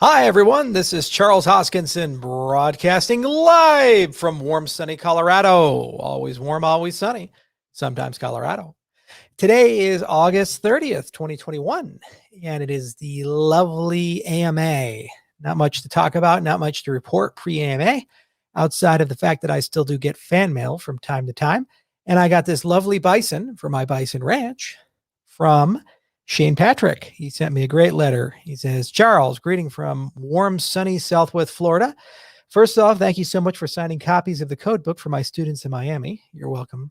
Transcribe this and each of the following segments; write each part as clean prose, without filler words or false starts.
Hi, everyone. This is Charles Hoskinson broadcasting live from warm, sunny Colorado. Always warm, always sunny, sometimes Colorado. Today is August 30th, 2021, and it is the lovely AMA. Not much to talk about, not much to report pre AMA, outside of the fact that I still do get fan mail from time to time. And I got this lovely bison for my bison ranch from Shane Patrick. He sent me a great letter. He says, Charles, greeting from warm, sunny Southwest Florida. First off, thank you so much for signing copies of the code book for my students in Miami. You're welcome.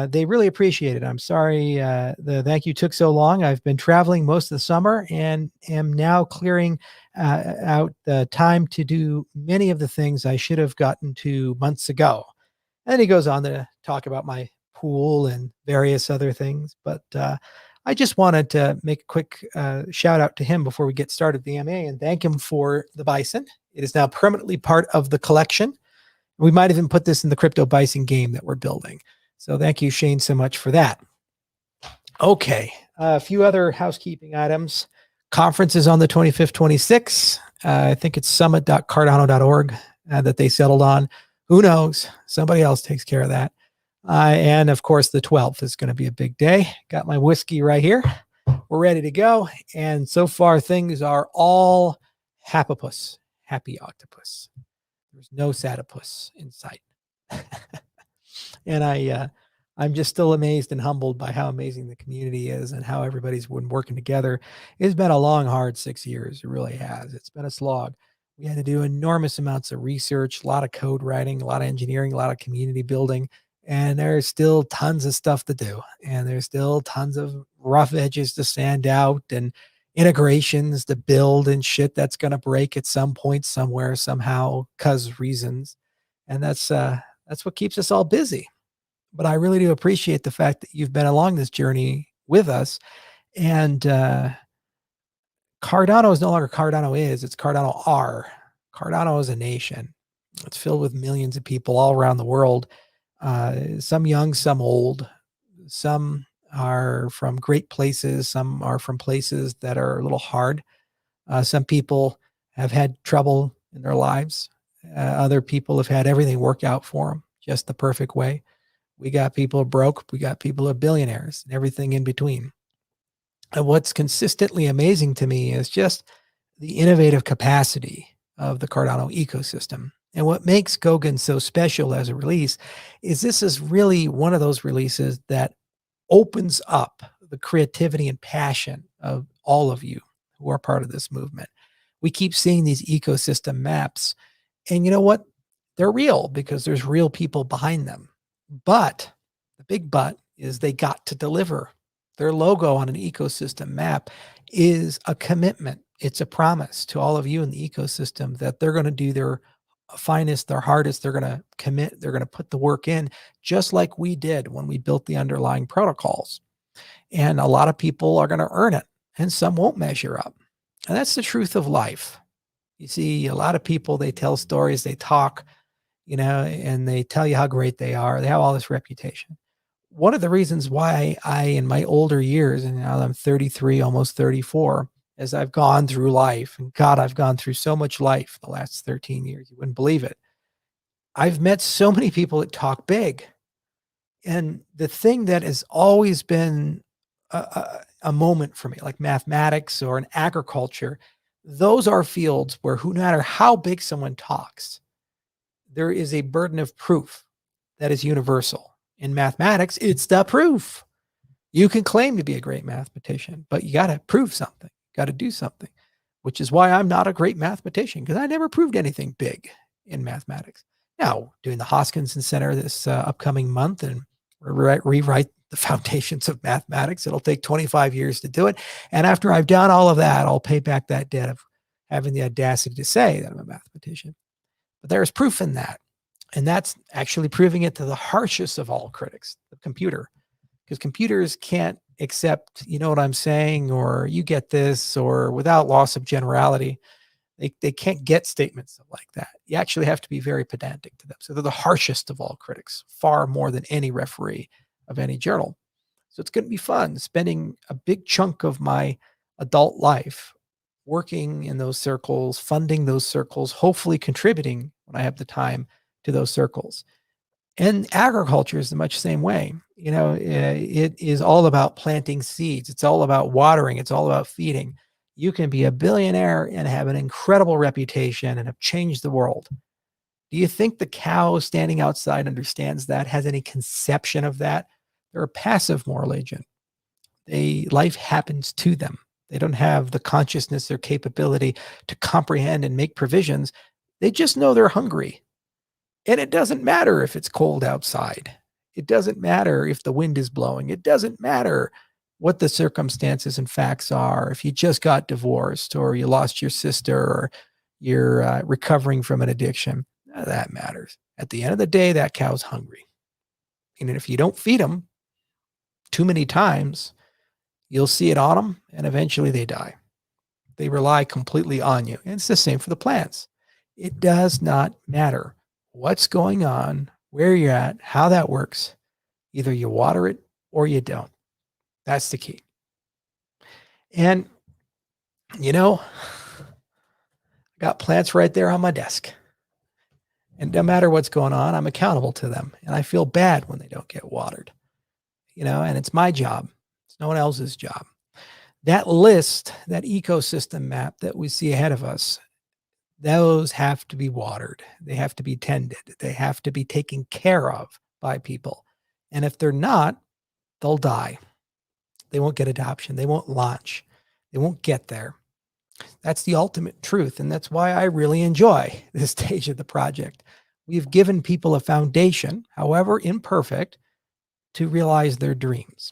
They really appreciate it. I'm sorry the thank you took so long. I've been traveling most of the summer and am now clearing out the time to do many of the things I should have gotten to months ago. And he goes on to talk about my pool and various other things. But I just wanted to make a quick shout out to him before we get started with the AMA and thank him for the bison. It is now permanently part of the collection. We might even put this in the crypto bison game that we're building. So thank you, Shane, so much for that. Okay, a few other housekeeping items. Conference is on the 25th, 26th. I think it's summit.cardano.org that they settled on. Who knows? Somebody else takes care of that. And of course, the 12th is going to be a big day. Got my whiskey right here. We're ready to go. And so far, things are all happy octopus. There's no sadipus in sight. And I'm just still amazed and humbled by how amazing the community is and how everybody's been working together. It's been a long, hard 6 years. It really has. It's been a slog. We had to do enormous amounts of research, a lot of code writing, a lot of engineering, a lot of community building, and there's still tons of stuff to do. And there's still tons of rough edges to sand out and integrations to build and shit that's going to break at some point, somewhere, somehow, cause reasons. And that's what keeps us all busy. But I really do appreciate the fact that you've been along this journey with us. And Cardano is no longer Cardano is, it's Cardano R. Cardano is a nation. It's filled with millions of people all around the world, some young, some old. Some are from great places. Some are from places that are a little hard. Some people have had trouble in their lives. Other people have had everything work out for them just the perfect way. We got people broke. We got people who are billionaires and everything in between. And what's consistently amazing to me is just the innovative capacity of the Cardano ecosystem. And what makes Goguen so special as a release is this is really one of those releases that opens up the creativity and passion of all of you who are part of this movement. We keep seeing these ecosystem maps, and you know what? They're real because there's real people behind them. But the big but is they got to deliver. Their logo on an ecosystem map is a commitment. It's a promise to all of you in the ecosystem that they're going to do their finest, their hardest. They're going to commit. They're going to put the work in, just like we did when we built the underlying protocols. And a lot of people are going to earn it, and some won't measure up. And that's the truth of life. You see, a lot of people, they tell stories, they talk, and they tell you how great they are. They have all this reputation. One of the reasons why I, in my older years, and now I'm 33, almost 34, as I've gone through life, and God, I've gone through so much life the last 13 years, you wouldn't believe it. I've met so many people that talk big. And the thing that has always been a moment for me, like mathematics or an agriculture, those are fields where no matter how big someone talks, there is a burden of proof that is universal. In mathematics, it's the proof. You can claim to be a great mathematician, but you got to prove something, got to do something, which is why I'm not a great mathematician, because I never proved anything big in mathematics. Now, doing the Hoskinson Center this upcoming month and rewrite the foundations of mathematics. It'll take 25 years to do it. And after I've done all of that, I'll pay back that debt of having the audacity to say that I'm a mathematician. But there's proof in that. And that's actually proving it to the harshest of all critics, the computer. Because computers can't accept, you know what I'm saying, or you get this, or without loss of generality. They can't get statements like that. You actually have to be very pedantic to them. So they're the harshest of all critics, far more than any referee of any journal. So it's going to be fun spending a big chunk of my adult life working in those circles, funding those circles, hopefully contributing when I have the time to those circles. And agriculture is the much same way. It is all about planting seeds. It's all about watering. It's all about feeding. You can be a billionaire and have an incredible reputation and have changed the world. Do you think the cow standing outside understands that, has any conception of that? They're a passive moral agent. Life happens to them. They don't have the consciousness or capability to comprehend and make provisions. They just know they're hungry. And it doesn't matter if it's cold outside. It doesn't matter if the wind is blowing. It doesn't matter what the circumstances and facts are. If you just got divorced or you lost your sister or you're recovering from an addiction, none of that matters. At the end of the day, that cow's hungry. And if you don't feed them too many times, you'll see it on them and eventually they die. They rely completely on you. And it's the same for the plants. It does not matter what's going on, where you're at, how that works. Either you water it or you don't. That's the key. And, I got plants right there on my desk. And no matter what's going on, I'm accountable to them. And I feel bad when they don't get watered, and it's my job. It's no one else's job. That list, that ecosystem map that we see ahead of us, those have to be watered. They have to be tended. They have to be taken care of by people. And if they're not, they'll die. They won't get adoption. They won't launch. They won't get there. That's the ultimate truth. And that's why I really enjoy this stage of the project. We've given people a foundation, however imperfect, to realize their dreams.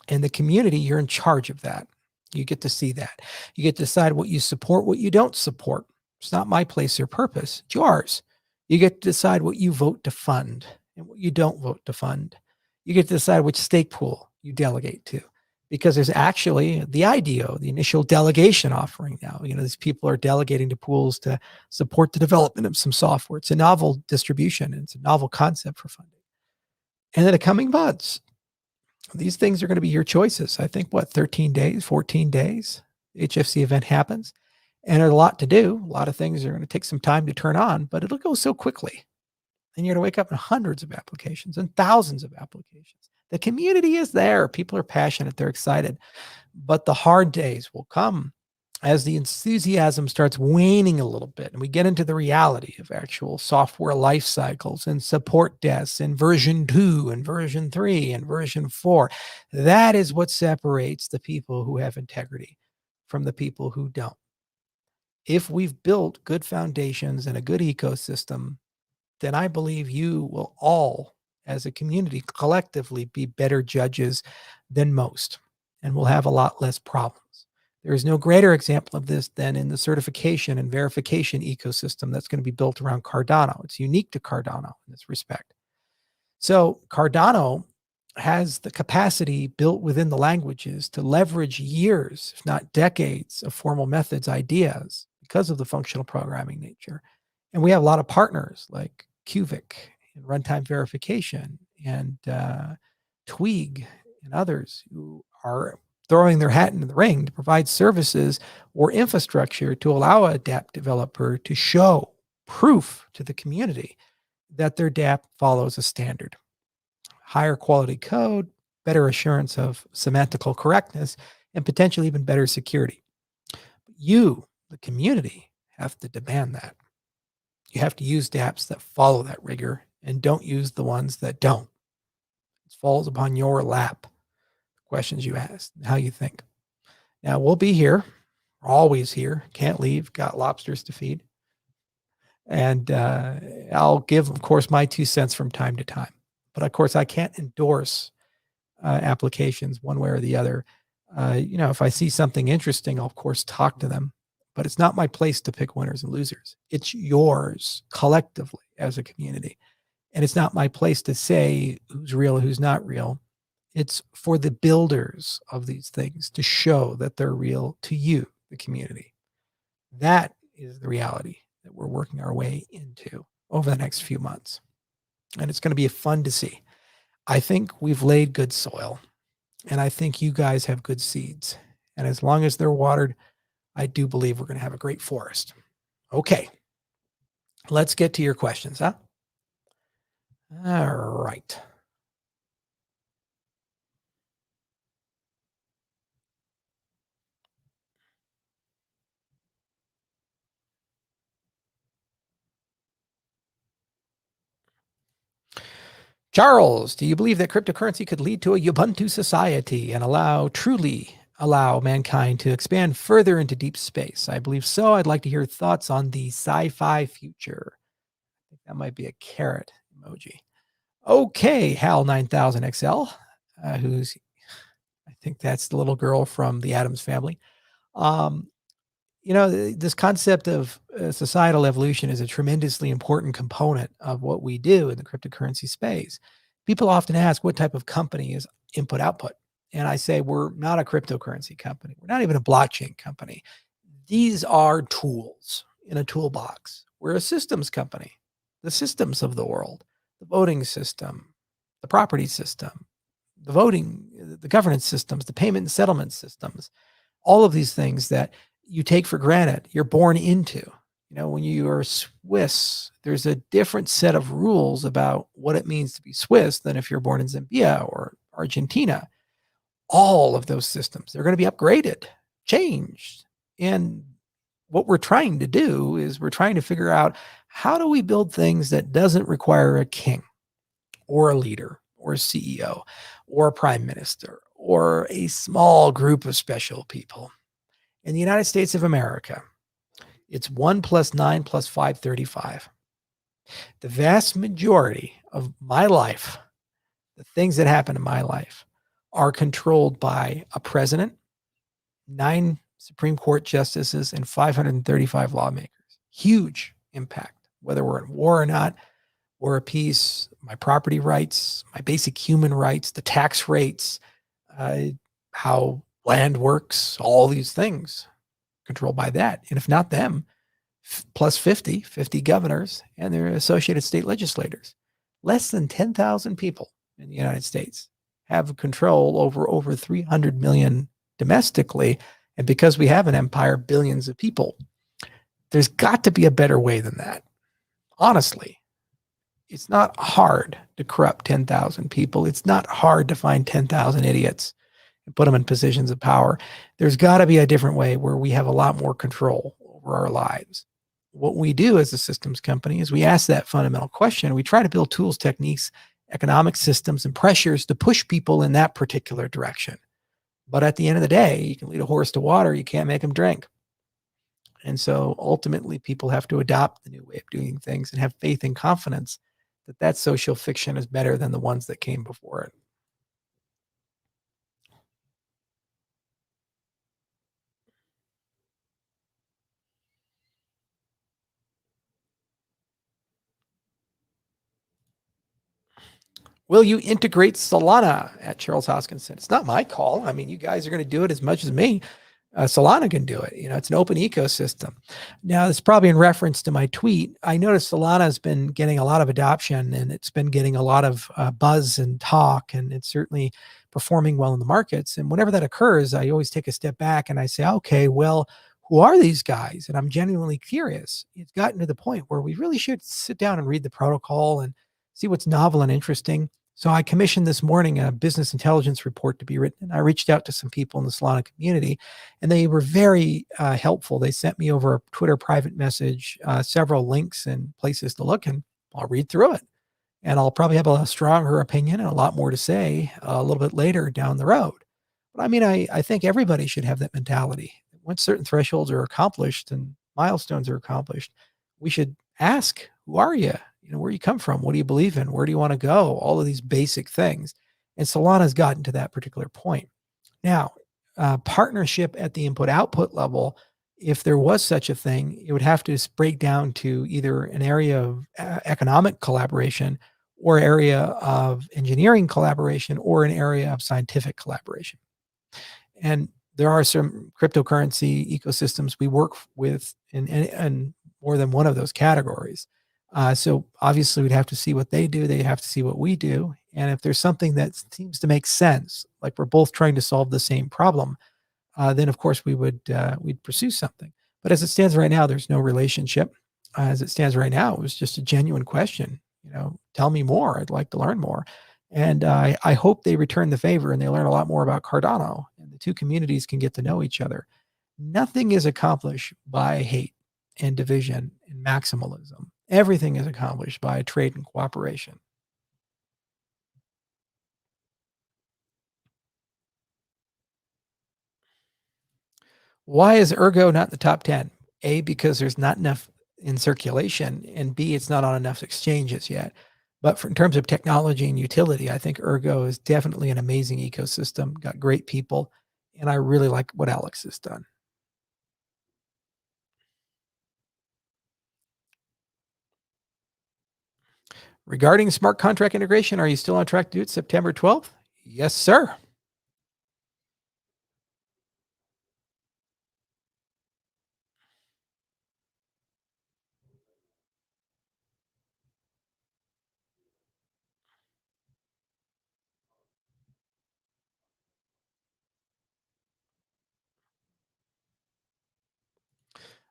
And the community, you're in charge of that. You get to see that. You get to decide what you support, what you don't support. It's not my place or purpose. It's yours. You get to decide what you vote to fund and what you don't vote to fund. You get to decide which stake pool you delegate to, because there's actually the IDO, the initial delegation offering now. These people are delegating to pools to support the development of some software. It's a novel distribution and it's a novel concept for funding. And in the coming months, these things are going to be your choices. I think, 13 days, 14 days, the HFC event happens. And there's a lot to do. A lot of things are going to take some time to turn on, but it'll go so quickly. And you're going to wake up in hundreds of applications and thousands of applications. The community is there. People are passionate. They're excited. But the hard days will come as the enthusiasm starts waning a little bit and we get into the reality of actual software life cycles and support deaths in version 2 and version 3 and version 4. That is what separates the people who have integrity from the people who don't. If we've built good foundations and a good ecosystem, then I believe you will all, as a community, collectively be better judges than most, and we'll have a lot less problems. There is no greater example of this than in the certification and verification ecosystem that's going to be built around Cardano. It's unique to Cardano in this respect. So Cardano has the capacity built within the languages to leverage years, if not decades, of formal methods, ideas, because of the functional programming nature. And we have a lot of partners like Cuvic and runtime verification and Twig and others who are throwing their hat into the ring to provide services or infrastructure to allow a dApp developer to show proof to the community that their dApp follows a standard. Higher quality code, better assurance of semantical correctness, and potentially even better security. You, the community, have to demand that. You have to use dApps that follow that rigor and don't use the ones that don't. It falls upon your lap. Questions you ask, how you think. Now, we'll be here. We're always here. Can't leave. Got lobsters to feed. And I'll give, of course, my 2 cents from time to time. But, of course, I can't endorse applications one way or the other. If I see something interesting, I'll, of course, talk to them. But it's not my place to pick winners and losers. It's yours collectively as a community. And it's not my place to say who's real and who's not real. It's for the builders of these things to show that they're real to you, the community. That is the reality that we're working our way into over the next few months. And it's going to be fun to see. I think we've laid good soil, and I think you guys have good seeds. And as long as they're watered, I do believe we're going to have a great forest. Okay, let's get to your questions, huh? All right. Charles, do you believe that cryptocurrency could lead to a Ubuntu society and truly allow mankind to expand further into deep space? I believe so. I'd like to hear thoughts on the sci-fi future. I think that might be a carrot emoji. Okay, Hal 9000 XL, who's I think that's the little girl from the Addams Family. Um, this concept of societal evolution is a tremendously important component of what we do in the cryptocurrency space. People often ask what type of company is input output. And I say, we're not a cryptocurrency company. We're not even a blockchain company. These are tools in a toolbox. We're a systems company, the systems of the world, the voting system, the property system, the governance systems, the payment and settlement systems, all of these things that you take for granted, you're born into. When you are Swiss, there's a different set of rules about what it means to be Swiss than if you're born in Zambia or Argentina. All of those systems, they're going to be upgraded, changed. And what we're trying to do is we're trying to figure out, how do we build things that doesn't require a king or a leader or a CEO or a prime minister or a small group of special people. In the United States of America, it's 1 + 9 + 5, 35. The vast majority of my life, the things that happen in my life, are controlled by a president, 9 Supreme Court justices, and 535 lawmakers. Huge impact, whether we're at war or not, war or peace, my property rights, my basic human rights, the tax rates, how land works, all these things controlled by that. And if not them, plus 50 governors and their associated state legislators. Less than 10,000 people in the United States have control over 300 million domestically. And because we have an empire, billions of people. There's got to be a better way than that. Honestly, it's not hard to corrupt 10,000 people. It's not hard to find 10,000 idiots and put them in positions of power. There's got to be a different way where we have a lot more control over our lives. What we do as a systems company is we ask that fundamental question. We try to build tools, techniques, economic systems, and pressures to push people in that particular direction. But at the end of the day, you can lead a horse to water, you can't make him drink. And so ultimately, people have to adopt the new way of doing things and have faith and confidence that that social fiction is better than the ones that came before it. Will you integrate Solana at Charles Hoskinson? It's not my call. I mean, you guys are going to do it as much as me. Solana can do it. It's an open ecosystem. Now, it's probably in reference to my tweet. I noticed Solana has been getting a lot of adoption and it's been getting a lot of buzz and talk, and it's certainly performing well in the markets. And whenever that occurs, I always take a step back and I say, okay, well, who are these guys? And I'm genuinely curious. It's gotten to the point where we really should sit down and read the protocol and see what's novel and interesting. So I commissioned this morning a business intelligence report to be written. I reached out to some people in the Solana community, and they were very helpful. They sent me over a Twitter private message, several links and places to look, and I'll read through it. And I'll probably have a stronger opinion and a lot more to say a little bit later down the road. But I mean, I think everybody should have that mentality. Once certain thresholds are accomplished and milestones are accomplished, we should ask, who are you? Where you come from? What do you believe in? Where do you want to go? All of these basic things. And Solana's gotten to that particular point. Now, partnership at the input-output level, if there was such a thing, it would have to break down to either an area of economic collaboration or area of engineering collaboration or an area of scientific collaboration. And there are some cryptocurrency ecosystems we work with in more than one of those categories. So obviously we'd have to see what they do. They have to see what we do. And if there's something that seems to make sense, like we're both trying to solve the same problem, then of course we'd pursue something. But as it stands right now, there's no relationship. As it stands right now, it was just a genuine question. Tell me more. I'd like to learn more. And I hope they return the favor and they learn a lot more about Cardano, and the two communities can get to know each other. Nothing is accomplished by hate and division and maximalism. Everything is accomplished by trade and cooperation. Why is Ergo not in the top 10? A, because there's not enough in circulation, and B, it's not on enough exchanges yet. But in terms of technology and utility, I think Ergo is definitely an amazing ecosystem, got great people, and I really like what Alex has done. Regarding smart contract integration, are you still on track to do it September 12th? Yes, sir.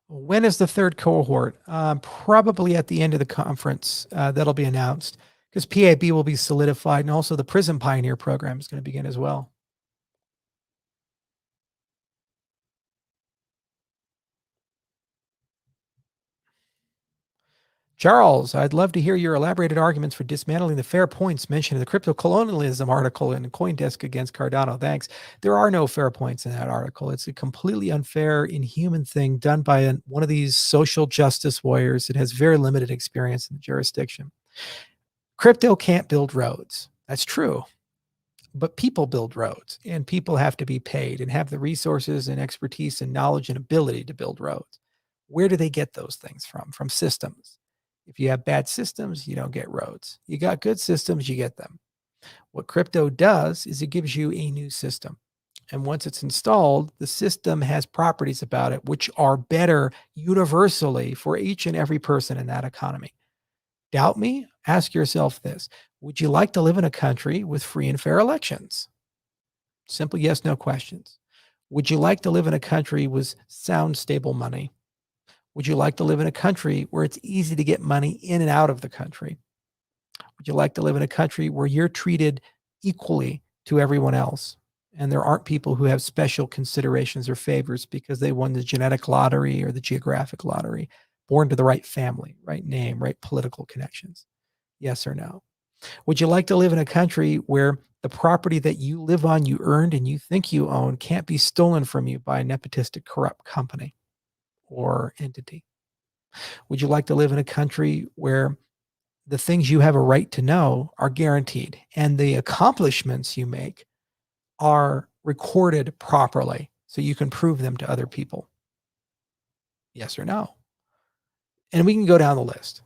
When is the third cohort? Probably at the end of the conference. That'll be announced because PAB will be solidified, and also the Prism Pioneer program is going to begin as well. Charles, I'd love to hear your elaborated arguments for dismantling the fair points mentioned in the crypto colonialism article in CoinDesk against Cardano. Thanks. There are no fair points in that article. It's a completely unfair, inhuman thing done by one of these social justice warriors that has very limited experience in the jurisdiction. Crypto can't build roads. That's true. But people build roads, and people have to be paid and have the resources and expertise and knowledge and ability to build roads. Where do they get those things from? From systems. If you have bad systems, you don't get roads. You got good systems, you get them. What crypto does is it gives you a new system. And once it's installed, the system has properties about it which are better universally for each and every person in that economy. Doubt me? Ask yourself this. Would you like to live in a country with free and fair elections? Simple yes, no questions. Would you like to live in a country with sound, stable money? Would you like to live in a country where it's easy to get money in and out of the country? Would you like to live in a country where you're treated equally to everyone else? And there aren't people who have special considerations or favors because they won the genetic lottery or the geographic lottery, born to the right family, right name, right political connections? Yes or no? Would you like to live in a country where the property that you live on, you earned, and you think you own can't be stolen from you by a nepotistic, corrupt company or entity? Would you like to live in a country where the things you have a right to know are guaranteed and the accomplishments you make are recorded properly so you can prove them to other people? Yes or no? And we can go down the list.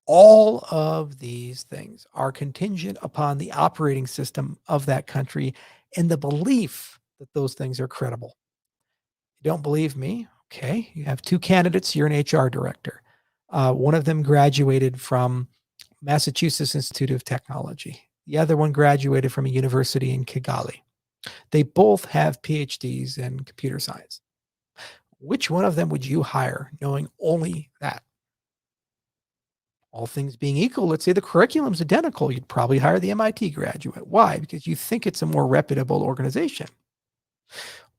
All of these things are contingent upon the operating system of that country and the belief that those things are credible. You don't believe me? Okay. You have two candidates. You're an HR director. One of them graduated from Massachusetts Institute of Technology. The other one graduated from a university in Kigali. They both have PhDs in computer science. Which one of them would you hire knowing only that? All things being equal, let's say the curriculum's identical, you'd probably hire the MIT graduate. Why? Because you think it's a more reputable organization.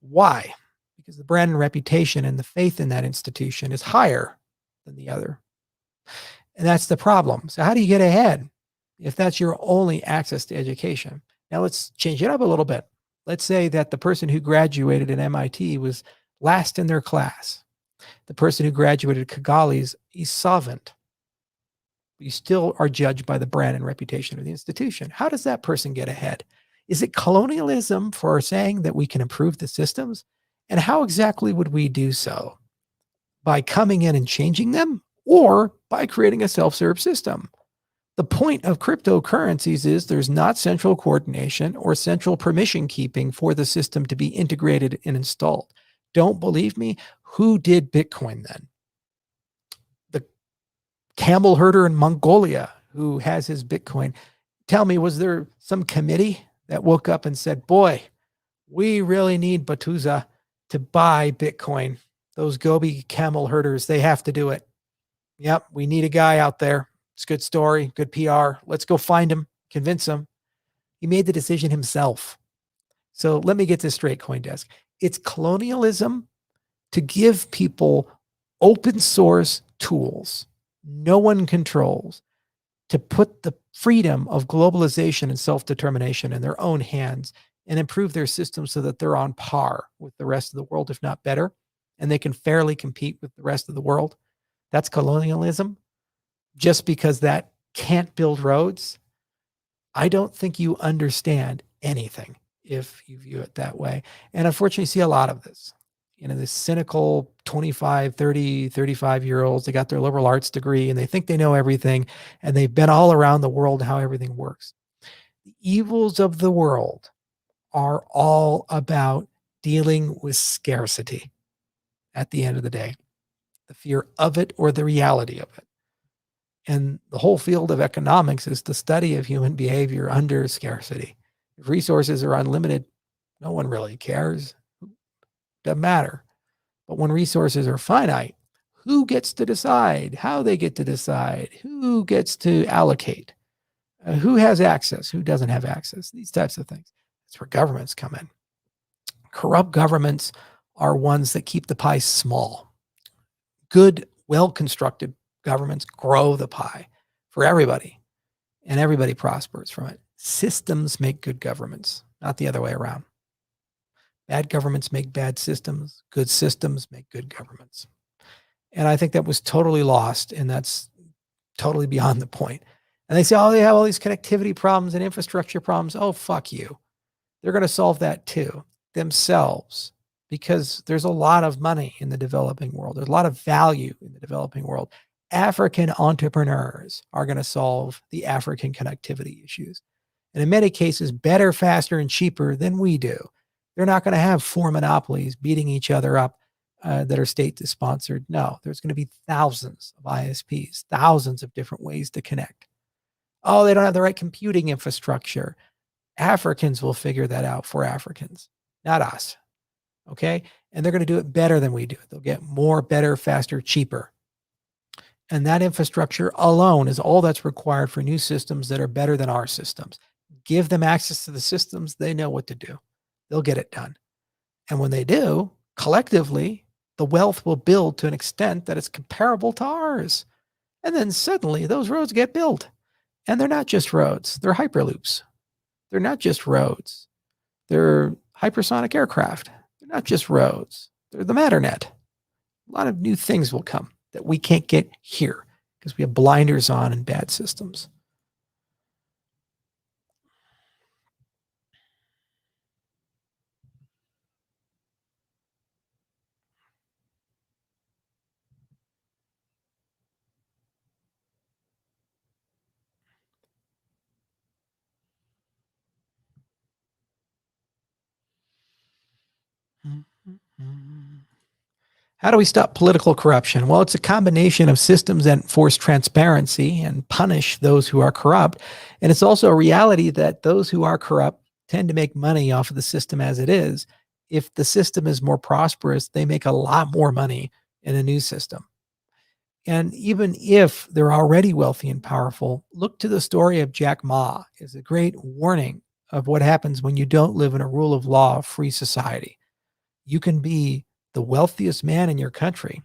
Why? Because the brand and reputation and the faith in that institution is higher than the other. And that's the problem. So how do you get ahead if that's your only access to education? Now let's change it up a little bit. Let's say that the person who graduated at MIT was last in their class. The person who graduated at Kigali's is solvent. You still are judged by the brand and reputation of the institution. How does that person get ahead? Is it colonialism for saying that we can improve the systems? And how exactly would we do so? By coming in and changing them or by creating a self-serve system? The point of cryptocurrencies is there's not central coordination or central permission keeping for the system to be integrated and installed. Don't believe me? Who did Bitcoin then? The camel herder in Mongolia who has his Bitcoin. Tell me, was there some committee that woke up and said, boy, we really need Batuza. to buy Bitcoin. Those Gobi camel herders, they have to do it. Yep, we need a guy out there. It's a good story, good PR. Let's go find him, convince him. He made the decision himself. So let me get this straight, CoinDesk. It's colonialism to give people open source tools no one controls, to put the freedom of globalization and self-determination in their own hands and improve their systems so that they're on par with the rest of the world, if not better, and they can fairly compete with the rest of the world. That's colonialism. Just because that can't build roads, I don't think you understand anything if you view it that way. And unfortunately, you see a lot of this. This cynical 25, 30, 35-year-olds, they got their liberal arts degree and they think they know everything and they've been all around the world how everything works. The evils of the world are all about dealing with scarcity at the end of the day, the fear of it or the reality of it. And the whole field of economics is the study of human behavior under scarcity. If resources are unlimited, no one really cares. Doesn't matter. But when resources are finite, who gets to decide how they get to decide? Who gets to allocate? Who has access? Who doesn't have access? These types of things. That's where governments come in. Corrupt governments are ones that keep the pie small. Good, well-constructed governments grow the pie for everybody, and everybody prospers from it. Systems make good governments, not the other way around. Bad governments make bad systems. Good systems make good governments. And I think that was totally lost, and that's totally beyond the point. And they say, oh, they have all these connectivity problems and infrastructure problems. Oh, fuck you. They're going to solve that too, themselves, because there's a lot of money in the developing world. There's a lot of value in the developing world. African entrepreneurs are going to solve the African connectivity issues. And in many cases, better, faster, and cheaper than we do. They're not going to have 4 monopolies beating each other up that are state-sponsored. No, there's going to be thousands of ISPs, thousands of different ways to connect. Oh, they don't have the right computing infrastructure. Africans will figure that out for Africans, not us. Okay? And they're going to do it better than we do. They'll get more, better, faster, cheaper. And that infrastructure alone is all that's required for new systems that are better than our systems. Give them access to the systems, they know what to do. They'll get it done. And when they do, collectively, the wealth will build to an extent that it's comparable to ours. And then suddenly those roads get built. And they're not just roads, they're hyperloops. They're not just roads. They're hypersonic aircraft. They're not just roads. They're the Matternet. A lot of new things will come that we can't get here because we have blinders on and bad systems. How do we stop political corruption? Well, it's a combination of systems that enforce transparency and punish those who are corrupt. And it's also a reality that those who are corrupt tend to make money off of the system as it is. If the system is more prosperous, they make a lot more money in a new system. And even if they're already wealthy and powerful, look to the story of Jack Ma as a great warning of what happens when you don't live in a rule of law, free society. You can be the wealthiest man in your country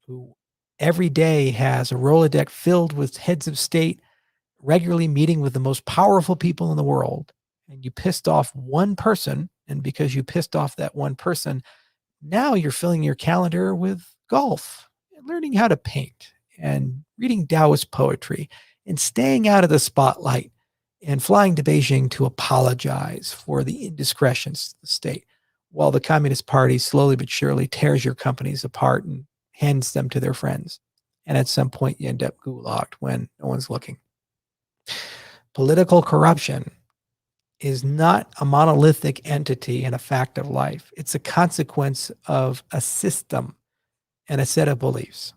who every day has a Rolodex filled with heads of state, regularly meeting with the most powerful people in the world. And you pissed off one person. And because you pissed off that one person, now you're filling your calendar with golf and learning how to paint and reading Taoist poetry and staying out of the spotlight and flying to Beijing to apologize for the indiscretions of the state, while the Communist Party slowly but surely tears your companies apart and hands them to their friends. And at some point, you end up gulagged when no one's looking. Political corruption is not a monolithic entity and a fact of life. It's a consequence of a system and a set of beliefs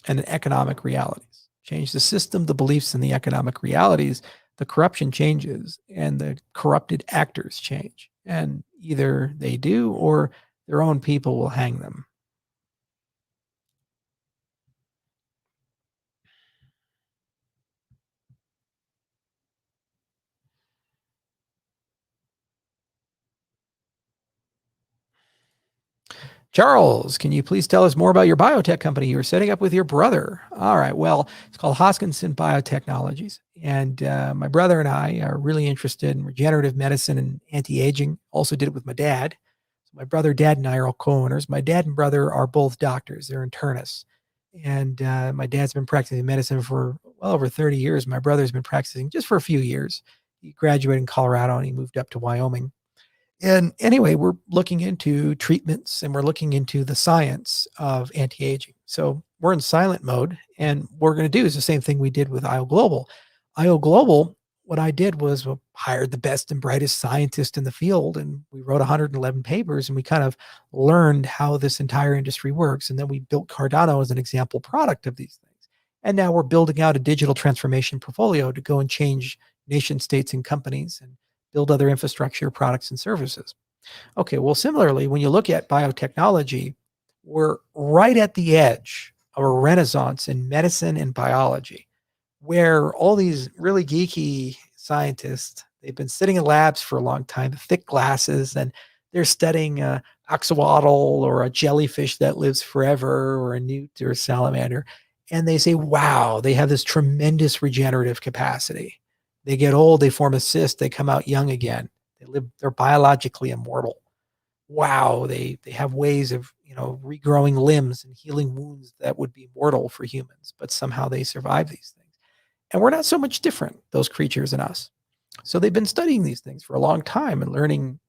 and economic realities. Change the system, the beliefs, and the economic realities, the corruption changes and the corrupted actors change. And either they do or their own people will hang them. Charles, can you please tell us more about your biotech company you were setting up with your brother? All right. Well, it's called Hoskinson Biotechnologies. And my brother and I are really interested in regenerative medicine and anti-aging. Also did it with my dad. So my brother, dad, and I are all co-owners. My dad and brother are both doctors. They're internists. And my dad's been practicing medicine for well over 30 years. My brother's been practicing just for a few years. He graduated in Colorado and he moved up to Wyoming. And anyway, we're looking into treatments and we're looking into the science of anti-aging. So we're in silent mode, and what we're going to do is the same thing we did with IO Global. IO Global, what I did was hired the best and brightest scientists in the field, and we wrote 111 papers, and we kind of learned how this entire industry works. And then we built Cardano as an example product of these things. And now we're building out a digital transformation portfolio to go and change nation states and companies and build other infrastructure, products, and services. Okay, well, similarly, when you look at biotechnology, we're right at the edge of a renaissance in medicine and biology, where all these really geeky scientists, they've been sitting in labs for a long time, thick glasses, and they're studying a axolotl or a jellyfish that lives forever or a newt or a salamander. And they say, wow, they have this tremendous regenerative capacity. They get old, they form a cyst, they come out young again. They're biologically immortal. Wow, they have ways of, regrowing limbs and healing wounds that would be mortal for humans, but somehow they survive these things. And we're not so much different, those creatures and us. So they've been studying these things for a long time and learning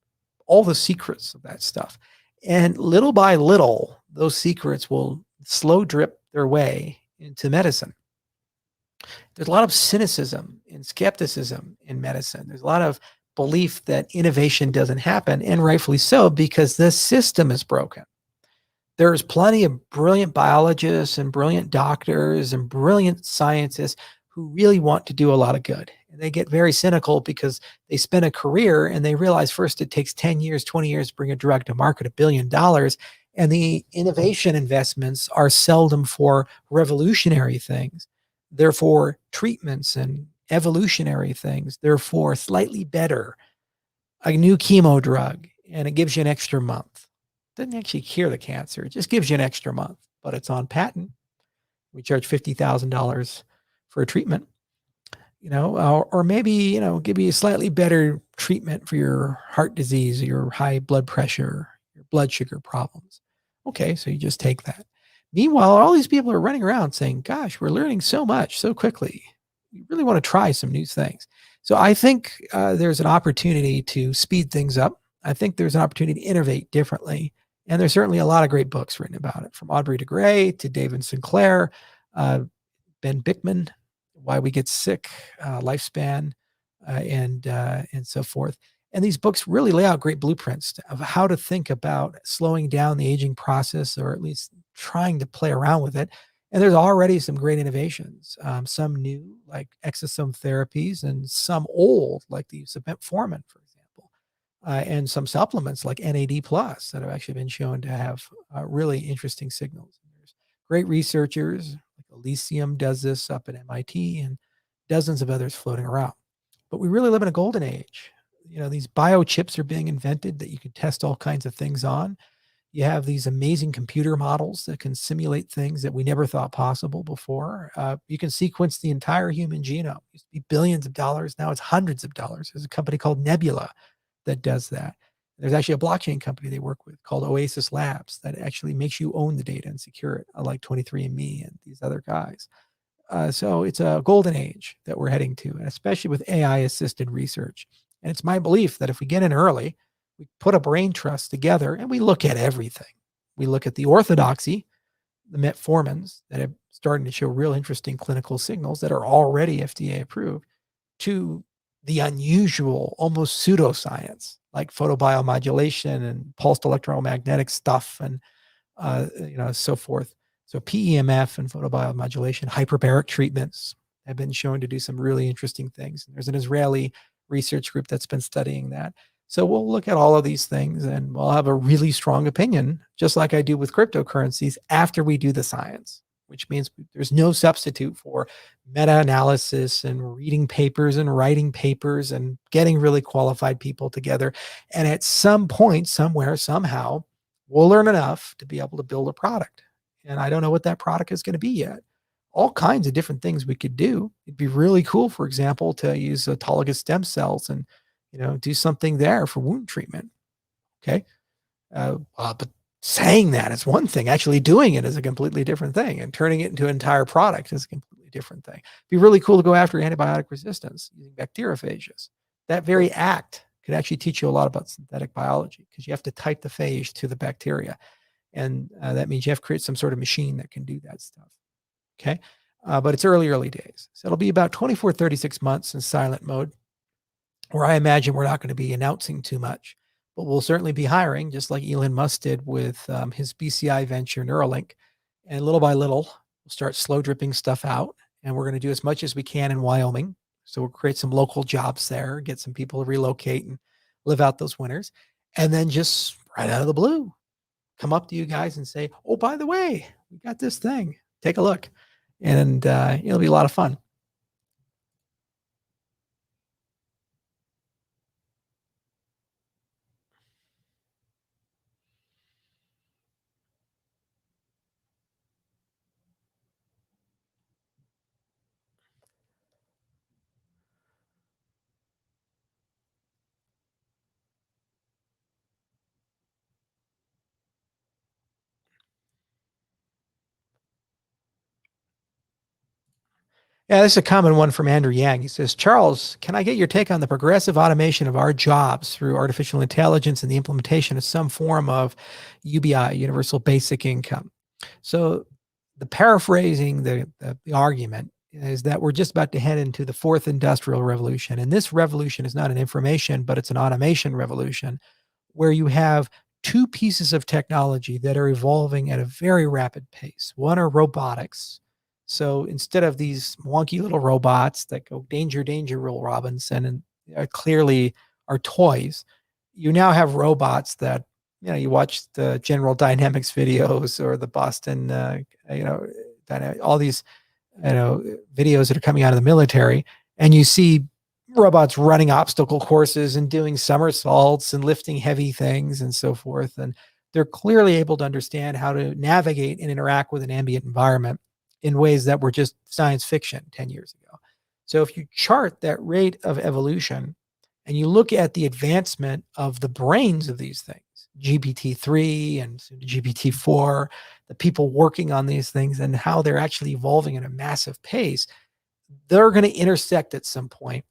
all the secrets of that stuff. And little by little, those secrets will slow drip their way into medicine. There's a lot of cynicism and skepticism in medicine. There's a lot of belief that innovation doesn't happen, and rightfully so, because the system is broken. There's plenty of brilliant biologists and brilliant doctors and brilliant scientists who really want to do a lot of good. And they get very cynical because they spend a career and they realize first it takes 10 years, 20 years to bring a drug to market, $1 billion. And the innovation investments are seldom for revolutionary things. They're for treatments and evolutionary things. They're for slightly better, a new chemo drug, and it gives you an extra month. It doesn't actually cure the cancer. It just gives you an extra month, but it's on patent. We charge $50,000 for a treatment, or maybe, give you a slightly better treatment for your heart disease, or your high blood pressure, your blood sugar problems. Okay, so you just take that. Meanwhile, all these people are running around saying, gosh, we're learning so much so quickly. We really want to try some new things. So I think there's an opportunity to speed things up. I think there's an opportunity to innovate differently. And there's certainly a lot of great books written about it, from Aubrey de Grey to David Sinclair, Ben Bickman, Why We Get Sick, Lifespan, and so forth. And these books really lay out great blueprints of how to think about slowing down the aging process, or at least trying to play around with it. And there's already some great innovations, some new like exosome therapies, and some old like the use of metformin, for example, and some supplements like NAD plus that have actually been shown to have really interesting signals. There's great researchers, like Elysium does this up at MIT, and dozens of others floating around. But we really live in a golden age. These biochips are being invented that you can test all kinds of things on. You have these amazing computer models that can simulate things that we never thought possible before. You can sequence the entire human genome. It used to be billions of dollars. Now it's hundreds of dollars. There's a company called Nebula that does that. There's actually a blockchain company they work with called Oasis Labs that actually makes you own the data and secure it, like 23andMe and these other guys. So it's a golden age that we're heading to, and especially with AI-assisted research. And it's my belief that if we get in early, we put a brain trust together and we look at everything. We look at the orthodoxy, the metformins that are starting to show real interesting clinical signals that are already FDA approved, to the unusual, almost pseudoscience like photobiomodulation and pulsed electromagnetic stuff and so forth. So PEMF and photobiomodulation, hyperbaric treatments have been shown to do some really interesting things. And there's an Israeli research group that's been studying that. So we'll look at all of these things and we'll have a really strong opinion, just like I do with cryptocurrencies, after we do the science, which means there's no substitute for meta-analysis and reading papers and writing papers and getting really qualified people together. And at some point, somewhere, somehow, we'll learn enough to be able to build a product. And I don't know what that product is going to be yet. All kinds of different things we could do. It'd be really cool, for example, to use autologous stem cells and do something there for wound treatment. Okay. But saying that is one thing. Actually doing it is a completely different thing. And turning it into an entire product is a completely different thing. It'd be really cool to go after antibiotic resistance using bacteriophages. That very act could actually teach you a lot about synthetic biology because you have to type the phage to the bacteria. And that means you have to create some sort of machine that can do that stuff. Okay. But it's early days. So it'll be about 24, 36 months in silent mode, where I imagine we're not going to be announcing too much, but we'll certainly be hiring, just like Elon Musk did with his BCI venture Neuralink. And little by little, we'll start slow dripping stuff out. And we're going to do as much as we can in Wyoming. So we'll create some local jobs there, get some people to relocate and live out those winters. And then just right out of the blue, come up to you guys and say, oh, by the way, we got this thing. Take a look. And it'll be a lot of fun. Yeah, this is a common one from Andrew Yang. He says, Charles, can I get your take on the progressive automation of our jobs through artificial intelligence and the implementation of some form of UBI, universal basic income? So the paraphrasing the argument is that we're just about to head into the fourth industrial revolution. And this revolution is not an information, but it's an automation revolution where you have two pieces of technology that are evolving at a very rapid pace. One are robotics. So instead of these wonky little robots that go danger, danger, Will Robinson, and clearly are toys, you now have robots that, you watch the General Dynamics videos or the Boston, all these, videos that are coming out of the military, and you see robots running obstacle courses and doing somersaults and lifting heavy things and so forth. And they're clearly able to understand how to navigate and interact with an ambient environment in ways that were just science fiction 10 years ago. So if you chart that rate of evolution and you look at the advancement of the brains of these things, GPT-3 and GPT-4, the people working on these things and how they're actually evolving at a massive pace, they're going to intersect at some point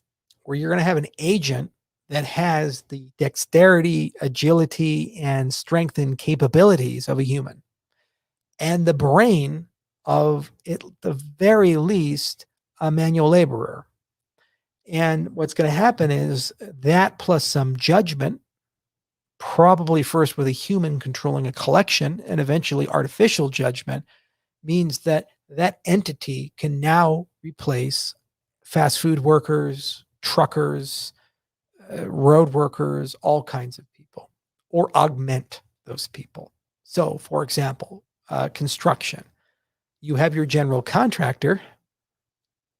where you're going to have an agent that has the dexterity, agility, and strength and capabilities of a human, and the brain of, at the very least, a manual laborer. And what's going to happen is that plus some judgment, probably first with a human controlling a collection and eventually artificial judgment, means that that entity can now replace fast food workers, truckers, road workers, all kinds of people, or augment those people. So, for example, construction. You have your general contractor,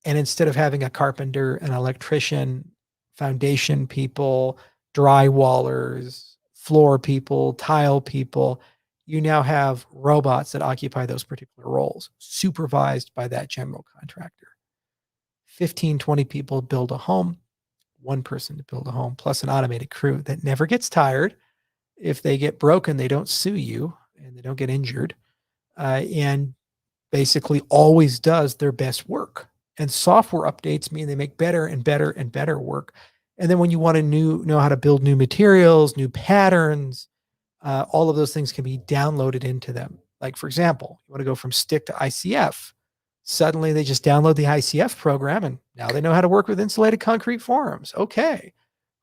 and instead of having a carpenter, an electrician, foundation people, drywallers, floor people, tile people, you now have robots that occupy those particular roles, supervised by that general contractor. 15, 20 people build a home, one person to build a home, plus an automated crew that never gets tired. If they get broken, they don't sue you and they don't get injured, and basically always does their best work. And software updates mean they make better and better and better work. And then when you want to know how to build new materials, new patterns, all of those things can be downloaded into them. Like, for example, you want to go from stick to ICF. Suddenly they just download the ICF program and now they know how to work with insulated concrete forms. Okay,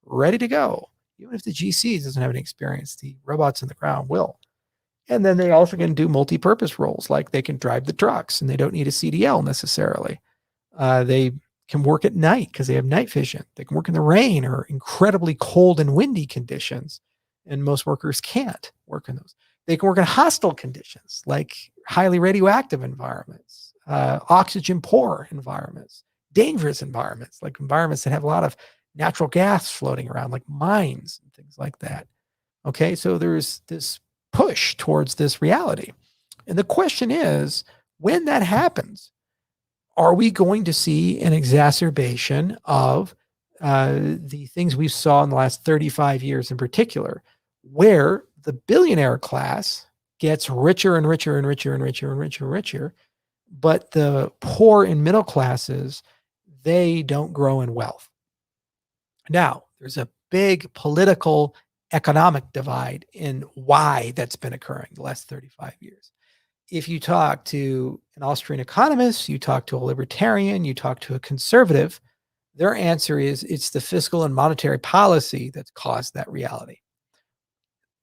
ready to go. Even if the GC doesn't have any experience, the robots in the ground will. And then they also can do multi-purpose roles, like they can drive the trucks and they don't need a CDL necessarily. They can work at night because they have night vision. They can work in the rain or incredibly cold and windy conditions. And most workers can't work in those. They can work in hostile conditions like highly radioactive environments, oxygen poor environments, dangerous environments, like environments that have a lot of natural gas floating around, like mines and things like that. Okay, so there's this push towards this reality. And the question is, when that happens, are we going to see an exacerbation of the things we saw in the last 35 years in particular, where the billionaire class gets richer and richer and richer and richer and richer and richer, but the poor and middle classes, they don't grow in wealth? Now, there's a big political economic divide in why that's been occurring the last 35 years. If you talk to an Austrian economist, you talk to a libertarian, you talk to a conservative, their answer is it's the fiscal and monetary policy that's caused that reality.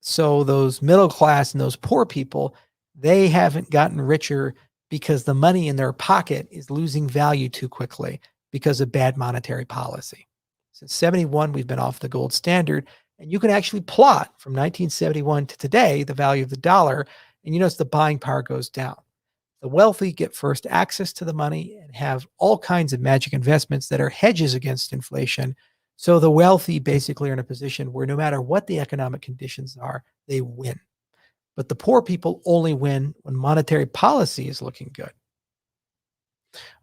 So those middle class and those poor people, they haven't gotten richer because the money in their pocket is losing value too quickly because of bad monetary policy. Since 71, we've been off the gold standard, and you can actually plot from 1971 to today the value of the dollar, and you notice the buying power goes down. The wealthy get first access to the money and have all kinds of magic investments that are hedges against inflation. So the wealthy basically are in a position where no matter what the economic conditions are, they win. But the poor people only win when monetary policy is looking good.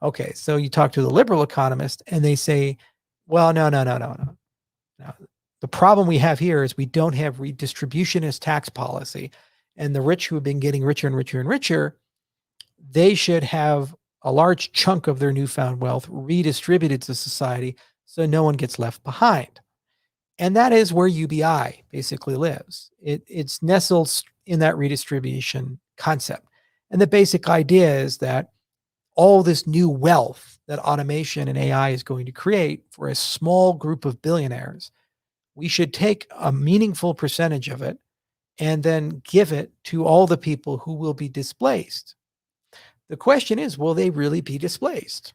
Okay, so you talk to the liberal economist and they say, well, no. The problem we have here is we don't have redistributionist tax policy. And the rich who have been getting richer and richer and richer, they should have a large chunk of their newfound wealth redistributed to society so no one gets left behind. And that is where UBI basically lives. It's nestled in that redistribution concept. And the basic idea is that all this new wealth that automation and AI is going to create for a small group of billionaires, we should take a meaningful percentage of it and then give it to all the people who will be displaced. The question is, will they really be displaced?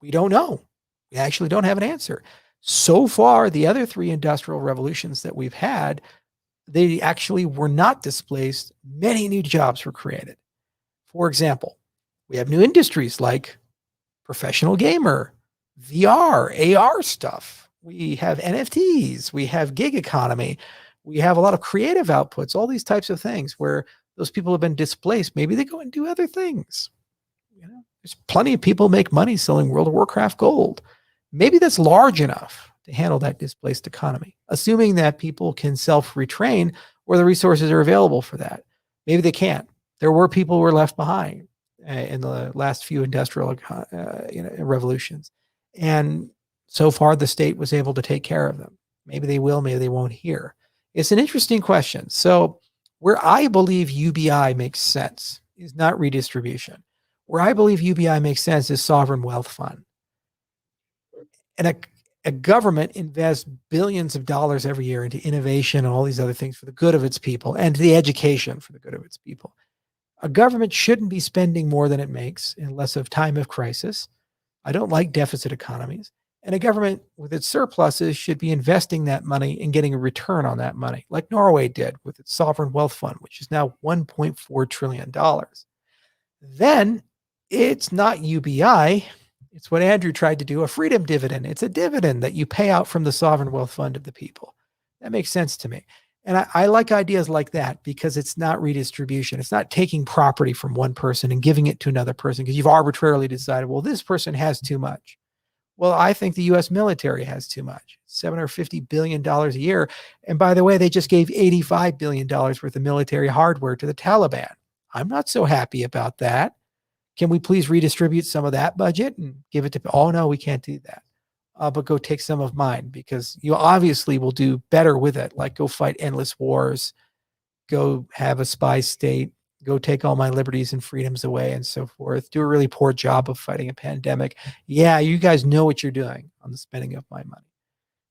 We don't know. We actually don't have an answer. So far, the other three industrial revolutions that we've had, they actually were not displaced. Many new jobs were created. For example, we have new industries like professional gamer, VR, AR stuff. We have NFTs. We have gig economy. We have a lot of creative outputs, all these types of things where those people have been displaced. Maybe they go and do other things. There's plenty of people make money selling World of Warcraft gold. Maybe that's large enough to handle that displaced economy, assuming that people can self-retrain or the resources are available for that. Maybe they can't. There were people who were left behind in the last few industrial revolutions. And so far, the state was able to take care of them. Maybe they will, maybe they won't here. It's an interesting question. So where I believe UBI makes sense is not redistribution. Where I believe UBI makes sense is sovereign wealth fund. And a government invests billions of dollars every year into innovation and all these other things for the good of its people and the education for the good of its people. A government shouldn't be spending more than it makes unless of time of crisis. I don't like deficit economies. And a government with its surpluses should be investing that money and getting a return on that money, like Norway did with its sovereign wealth fund, which is now $1.4 trillion. Then it's not UBI. It's what Andrew tried to do, a freedom dividend. It's a dividend that you pay out from the sovereign wealth fund of the people. That makes sense to me. And I like ideas like that because it's not redistribution. It's not taking property from one person and giving it to another person because you've arbitrarily decided, well, this person has too much. Well, I think the U.S. military has too much, $750 billion a year. And by the way, they just gave $85 billion worth of military hardware to the Taliban. I'm not so happy about that. Can we please redistribute some of that budget and give it to, oh, no, we can't do that. But go take some of mine because you obviously will do better with it. Like go fight endless wars, go have a spy state, go take all my liberties and freedoms away and so forth. Do a really poor job of fighting a pandemic. Yeah, you guys know what you're doing on the spending of my money.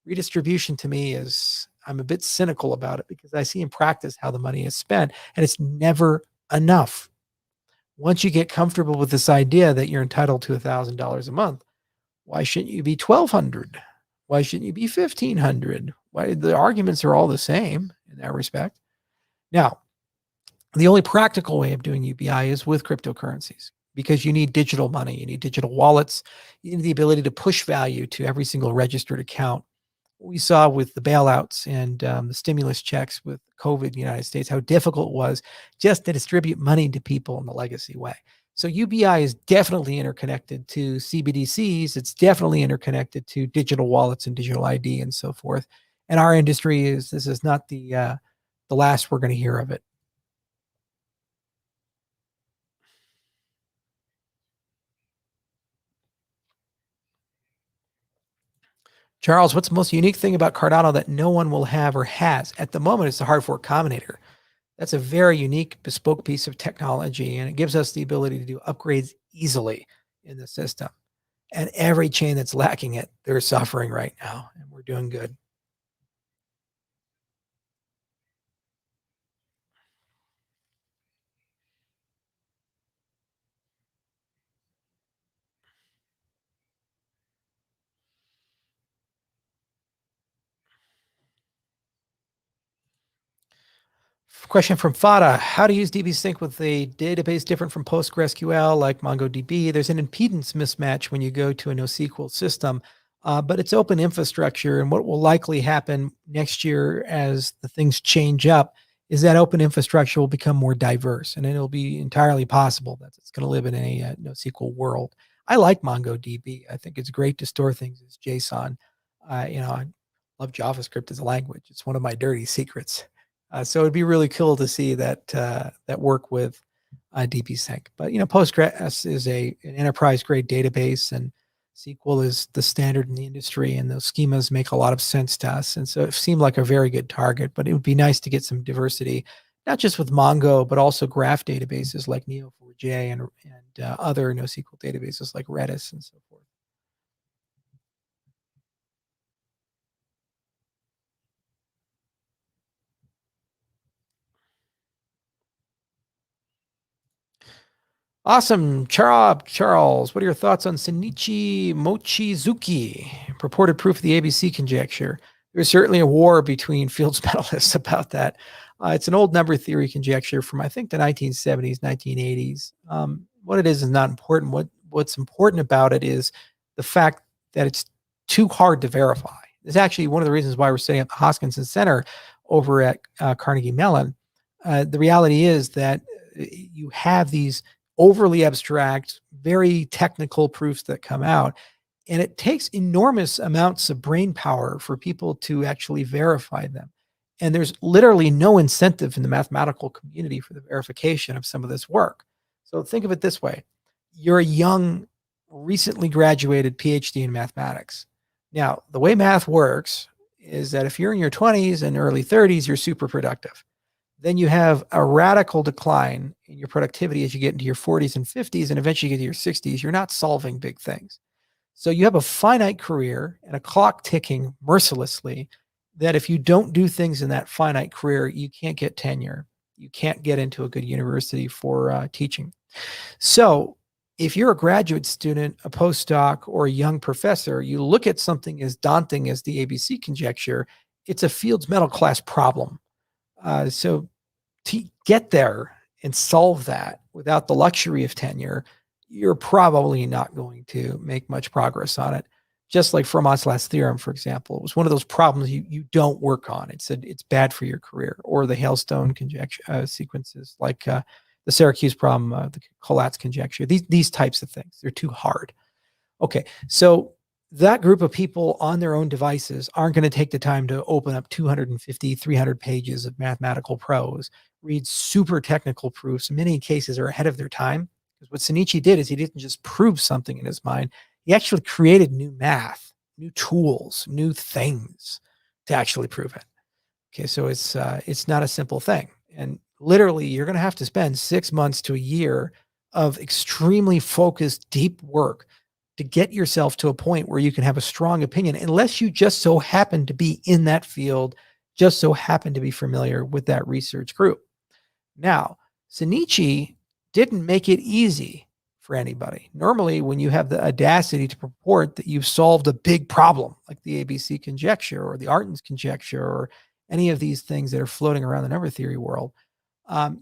Redistribution to me is, I'm a bit cynical about it because I see in practice how the money is spent and it's never enough. Once you get comfortable with this idea that you're entitled to $1,000 a month, why shouldn't you be 1,200? Why shouldn't you be 1,500? Why the arguments are all the same in that respect. Now, the only practical way of doing UBI is with cryptocurrencies because you need digital money, you need digital wallets, you need the ability to push value to every single registered account. We saw with the bailouts and the stimulus checks with COVID in the United States, how difficult it was just to distribute money to people in the legacy way. So UBI is definitely interconnected to CBDCs. It's definitely interconnected to digital wallets and digital ID and so forth. And our industry this is not the last we're going to hear of it. Charles, what's the most unique thing about Cardano that no one will have or has? At the moment, it's the hard fork combinator. That's a very unique, bespoke piece of technology, and it gives us the ability to do upgrades easily in the system. And every chain that's lacking it, they're suffering right now, and we're doing good. Question from Fada. How to use DB Sync with a database different from PostgreSQL like MongoDB? There's an impedance mismatch when you go to a NoSQL system, but it's open infrastructure. And what will likely happen next year as the things change up is that open infrastructure will become more diverse, and it'll be entirely possible that it's going to live in a NoSQL world. I like MongoDB. I think it's great to store things as JSON. I love JavaScript as a language. It's one of my dirty secrets. So it'd be really cool to see that work with DBSync. But Postgres is an enterprise grade database, and SQL is the standard in the industry, and those schemas make a lot of sense to us. And so it seemed like a very good target. But it would be nice to get some diversity, not just with Mongo, but also graph databases like Neo4j and other NoSQL databases like Redis and so forth. Awesome. Charles, what are your thoughts on Shinichi Mochizuki, purported proof of the ABC conjecture? There's certainly a war between Fields medalists about that. It's an old number theory conjecture from, I think, the 1970s, 1980s. What it is not important. What's important about it is the fact that it's too hard to verify. It's actually one of the reasons why we're setting up the Hoskinson Center over at Carnegie Mellon. The reality is that you have these overly abstract, very technical proofs that come out. And it takes enormous amounts of brain power for people to actually verify them. And there's literally no incentive in the mathematical community for the verification of some of this work. So think of it this way. You're a young, recently graduated PhD in mathematics. Now, the way math works is that if you're in your 20s and early 30s, you're super productive. Then you have a radical decline in your productivity as you get into your 40s and 50s, and eventually you get to your 60s. You're not solving big things. So you have a finite career and a clock ticking mercilessly that if you don't do things in that finite career, you can't get tenure. You can't get into a good university for teaching. So if you're a graduate student, a postdoc, or a young professor, you look at something as daunting as the ABC conjecture, it's a Fields Medal class problem. So to get there and solve that without the luxury of tenure, you're probably not going to make much progress on it. Just like Fermat's last theorem, for example, it was one of those problems you don't work on. It's bad for your career. Or the Hailstone conjecture sequences, like the Syracuse problem, the Collatz conjecture. These types of things, they're too hard. Okay, so that group of people on their own devices aren't going to take the time to open up 250, 300 pages of mathematical prose, read super technical proofs. In many cases are ahead of their time. Because what Shinichi did is he didn't just prove something in his mind. He actually created new math, new tools, new things to actually prove it. Okay, so it's not a simple thing. And literally, you're going to have to spend 6 months to a year of extremely focused, deep work to get yourself to a point where you can have a strong opinion, unless you just so happen to be in that field, just so happen to be familiar with that research group. Now, Shinichi didn't make it easy for anybody. Normally, when you have the audacity to purport that you've solved a big problem, like the ABC conjecture or the Artin's conjecture or any of these things that are floating around the number theory world,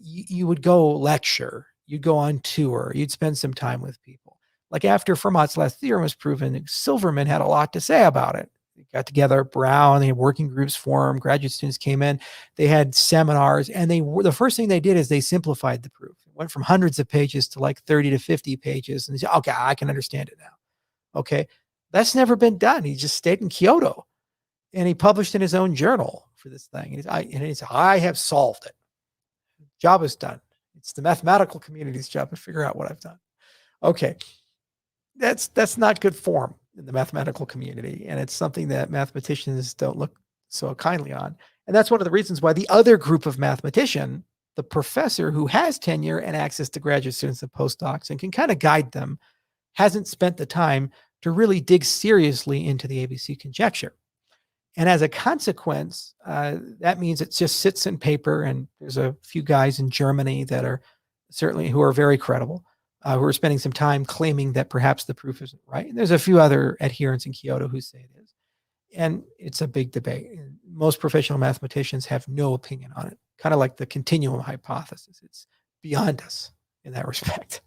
you would go lecture, you'd go on tour, you'd spend some time with people. Like after Fermat's last theorem was proven, Silverman had a lot to say about it. They got together, Brown, they had working groups formed, graduate students came in, they had seminars, and the first thing they did is they simplified the proof. It went from hundreds of pages to like 30 to 50 pages. And they said, okay, I can understand it now. Okay. That's never been done. He just stayed in Kyoto and he published in his own journal for this thing. And he said, I have solved it. Job is done. It's the mathematical community's job to figure out what I've done. Okay. That's not good form in the mathematical community. And it's something that mathematicians don't look so kindly on. And that's one of the reasons why the other group of mathematician, the professor who has tenure and access to graduate students and postdocs and can kind of guide them, hasn't spent the time to really dig seriously into the ABC conjecture. And as a consequence, that means it just sits in paper. And there's a few guys in Germany that are certainly who are very credible, who are spending some time claiming that perhaps the proof isn't right. And there's a few other adherents in Kyoto who say it is. And it's a big debate. Most professional mathematicians have no opinion on it, kind of like the continuum hypothesis. It's beyond us in that respect,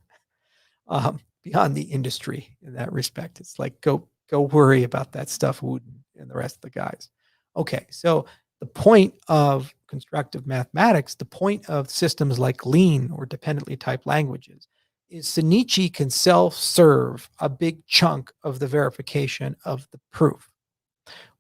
beyond the industry in that respect. It's like, go worry about that stuff, Wooden and the rest of the guys. Okay, so the point of constructive mathematics, the point of systems like lean or dependently typed languages, is Shinichi can self-serve a big chunk of the verification of the proof.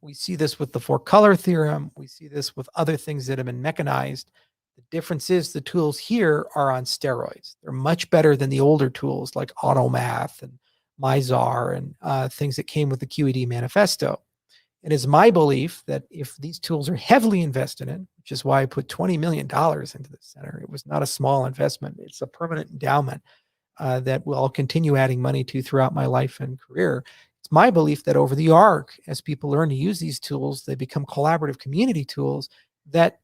We see this with the four-color theorem. We see this with other things that have been mechanized. The difference is the tools here are on steroids. They're much better than the older tools like AutoMath and Mizar and things that came with the QED manifesto. It is my belief that if these tools are heavily invested in, which is why I put $20 million into the center, it was not a small investment. It's a permanent endowment that I'll continue adding money to throughout my life and career. It's my belief that over the arc, as people learn to use these tools, they become collaborative community tools that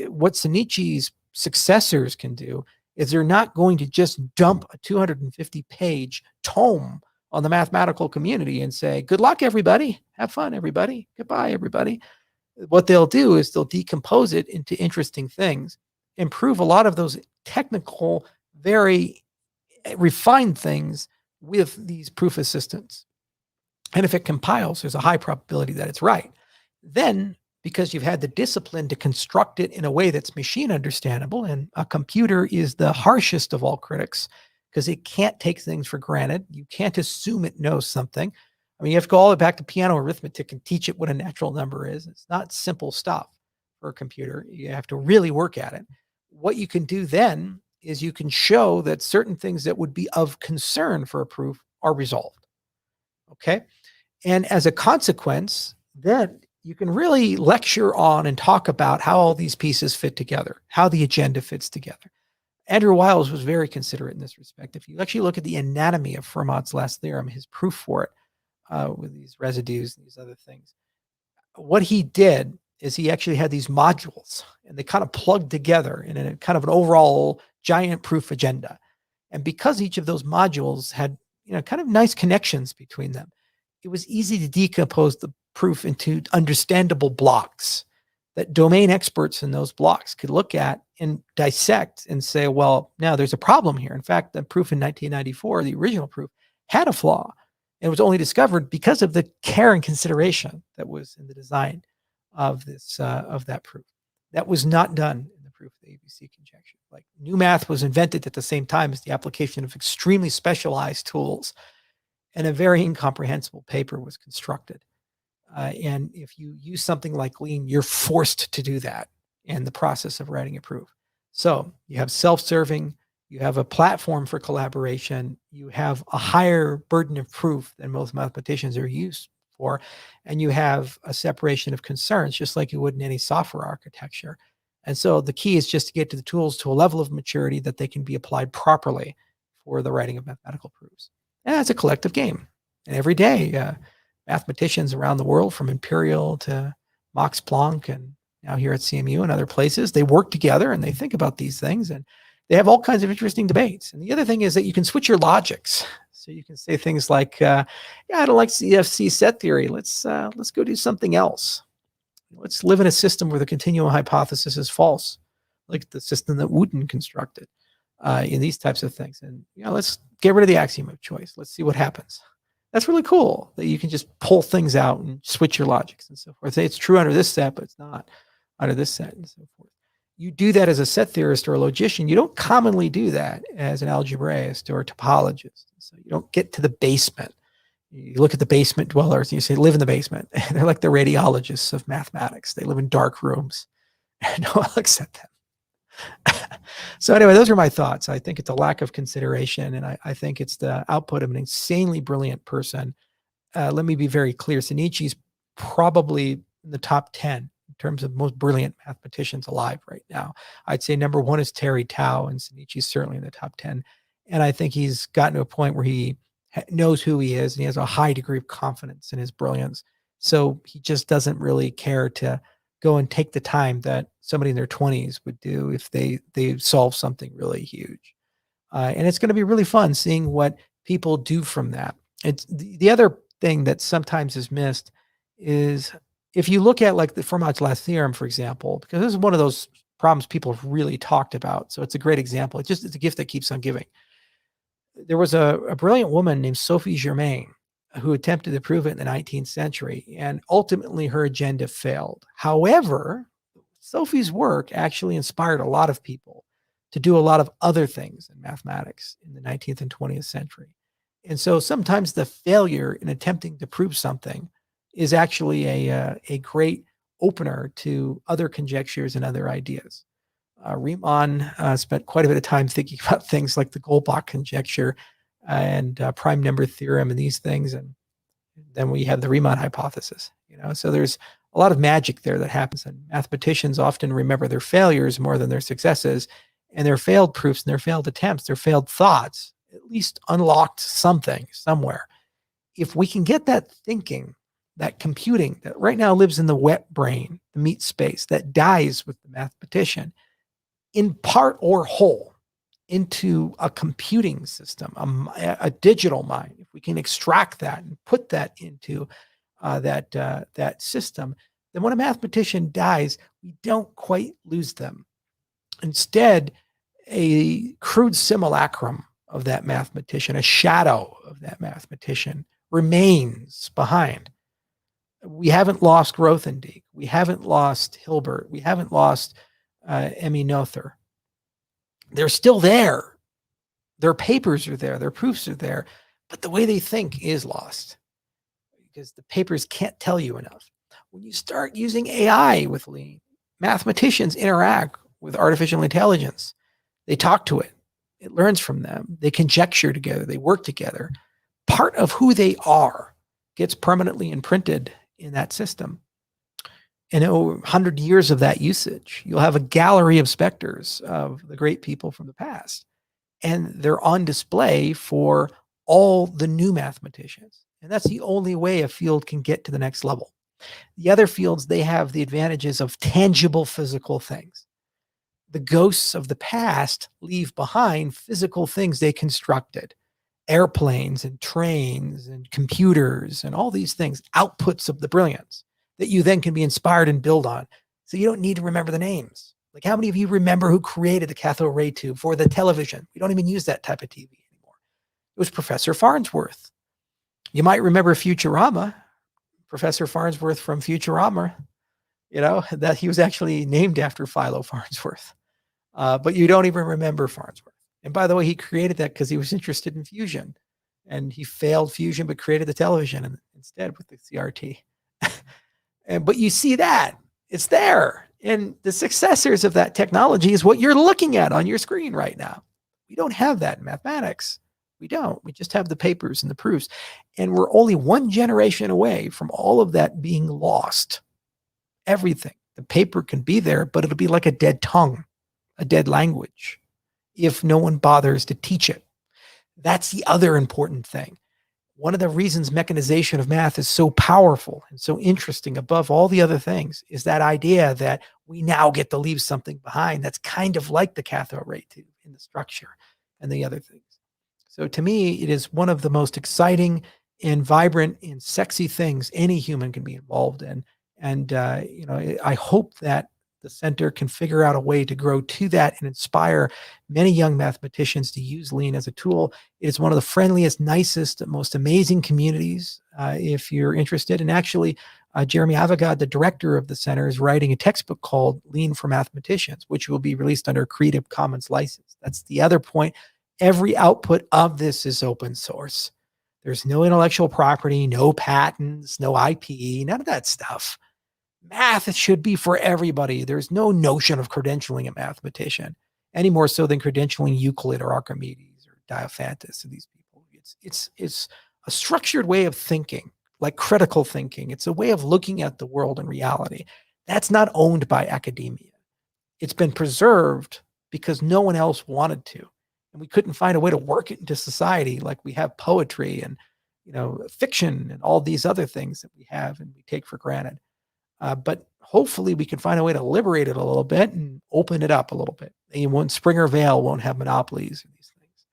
what Shinichi's successors can do is they're not going to just dump a 250-page tome on the mathematical community and say, good luck, everybody. Have fun, everybody. Goodbye, everybody. What they'll do is they'll decompose it into interesting things, improve a lot of those technical, very refined things with these proof assistants. And if it compiles, there's a high probability that it's right. Then, because you've had the discipline to construct it in a way that's machine understandable, and a computer is the harshest of all critics because it can't take things for granted. You can't assume it knows something. I mean, you have to go all the way back to piano arithmetic and teach it what a natural number is. It's not simple stuff for a computer. You have to really work at it. What you can do then is you can show that certain things that would be of concern for a proof are resolved. Okay. And as a consequence, then you can really lecture on and talk about how all these pieces fit together, how the agenda fits together. Andrew Wiles was very considerate in this respect. If you actually look at the anatomy of Fermat's last theorem, his proof for it, with these residues and these other things, what he did is he actually had these modules and they kind of plugged together in a kind of an overall giant proof agenda. And because each of those modules had, kind of nice connections between them, it was easy to decompose the proof into understandable blocks that domain experts in those blocks could look at and dissect and say, well, now there's a problem here. In fact, the proof in 1994, the original proof, had a flaw. It was only discovered because of the care and consideration that was in the design of this of that proof. That was not done in the proof of the ABC conjecture. Like, new math was invented at the same time as the application of extremely specialized tools, and a very incomprehensible paper was constructed. And if you use something like Lean, you're forced to do that in the process of writing a proof. So you have self-serving, you have a platform for collaboration, you have a higher burden of proof than most mathematicians are used for, and you have a separation of concerns, just like you would in any software architecture. And so the key is just to get to the tools to a level of maturity that they can be applied properly for the writing of mathematical proofs. And it's a collective game. And every day, mathematicians around the world, from Imperial to Max Planck and now here at CMU and other places, they work together and they think about these things. And they have all kinds of interesting debates. And the other thing is that you can switch your logics. So you can say things like, yeah, I don't like CFC set theory. Let's go do something else. Let's live in a system where the continuum hypothesis is false, like the system that Wooten constructed in these types of things. And let's get rid of the axiom of choice. Let's see what happens. That's really cool that you can just pull things out and switch your logics and so forth. Say it's true under this set, but it's not under this set and so forth. You do that as a set theorist or a logician. You don't commonly do that as an algebraist or a topologist. So you don't get to the basement. You look at the basement dwellers and you say, live in the basement. And they're like the radiologists of mathematics. They live in dark rooms. And no one looks at them. So anyway, those are my thoughts. I think it's a lack of consideration. And I think it's the output of an insanely brilliant person. Let me be very clear. Sinichi's probably in the top 10 in terms of most brilliant mathematicians alive right now. I'd say number 1 is Terry Tao, and Sinichi's certainly in the top 10. And I think he's gotten to a point where he knows who he is, and he has a high degree of confidence in his brilliance. So he just doesn't really care to go and take the time that somebody in their 20s would do if they solve something really huge. And it's going to be really fun seeing what people do from that. It's the other thing that sometimes is missed is if you look at like the Fermat's last theorem, for example, because this is one of those problems people have really talked about. So it's a great example. It's a gift that keeps on giving. There was a brilliant woman named Sophie Germain who attempted to prove it in the 19th century, and ultimately her agenda failed. However, Sophie's work actually inspired a lot of people to do a lot of other things in mathematics in the 19th and 20th century. And so sometimes the failure in attempting to prove something is actually a great opener to other conjectures and other ideas. Riemann spent quite a bit of time thinking about things like the Goldbach conjecture and prime number theorem and these things. And then we have the Riemann hypothesis, so there's a lot of magic there that happens. And mathematicians often remember their failures more than their successes, and their failed proofs and their failed attempts, their failed thoughts, at least unlocked something somewhere. If we can get that thinking, that computing that right now lives in the wet brain, the meat space, that dies with the mathematician, in part or whole, into a computing system, a digital mind, if we can extract that and put that into that system, then when a mathematician dies, we don't quite lose them. Instead, a crude simulacrum of that mathematician, a shadow of that mathematician remains behind. We haven't lost Grothendieck. We haven't lost Hilbert. We haven't lost Emmy Noether. They're still there. Their papers are there. Their proofs are there. But the way they think is lost because the papers can't tell you enough. When you start using AI with Lean, mathematicians interact with artificial intelligence. They talk to it. It learns from them. They conjecture together. They work together. Part of who they are gets permanently imprinted in that system. And over 100 years of that usage, you'll have a gallery of specters of the great people from the past. And they're on display for all the new mathematicians. And that's the only way a field can get to the next level. The other fields, they have the advantages of tangible physical things. The ghosts of the past leave behind physical things they constructed. Airplanes and trains and computers and all these things, outputs of the brilliance that you then can be inspired and build on. So you don't need to remember the names. Like how many of you remember who created the cathode ray tube for the television? We don't even use that type of TV anymore. It was Professor Farnsworth. You might remember Futurama, Professor Farnsworth from Futurama, that he was actually named after Philo Farnsworth. But you don't even remember Farnsworth. And by the way, he created that because he was interested in fusion. And he failed fusion, but created the television instead with the CRT. But you see that. It's there. And the successors of that technology is what you're looking at on your screen right now. We don't have that in mathematics. We don't. We just have the papers and the proofs. And we're only one generation away from all of that being lost. Everything. The paper can be there, but it'll be like a dead tongue, a dead language, if no one bothers to teach it. That's the other important thing. One of the reasons mechanization of math is so powerful and so interesting above all the other things is that idea that we now get to leave something behind that's kind of like the cathode ray tube in the structure and the other things. So to me, it is one of the most exciting and vibrant and sexy things any human can be involved in. And, I hope that the center can figure out a way to grow to that and inspire many young mathematicians to use Lean as a tool. It's one of the friendliest, nicest, most amazing communities, if you're interested. And actually, Jeremy Avogad, the director of the center, is writing a textbook called Lean for Mathematicians, which will be released under a Creative Commons license. That's the other point. Every output of this is open source. There's no intellectual property, no patents, no IP, none of that stuff. Math should be for everybody. There's no notion of credentialing a mathematician any more so than credentialing Euclid or Archimedes or Diophantus or these people. It's a structured way of thinking, like critical thinking. It's a way of looking at the world and reality. That's not owned by academia. It's been preserved because no one else wanted to. And we couldn't find a way to work it into society like we have poetry and, fiction and all these other things that we have and we take for granted. But hopefully we can find a way to liberate it a little bit and open it up a little bit. And Springer Vale won't have monopolies or these things.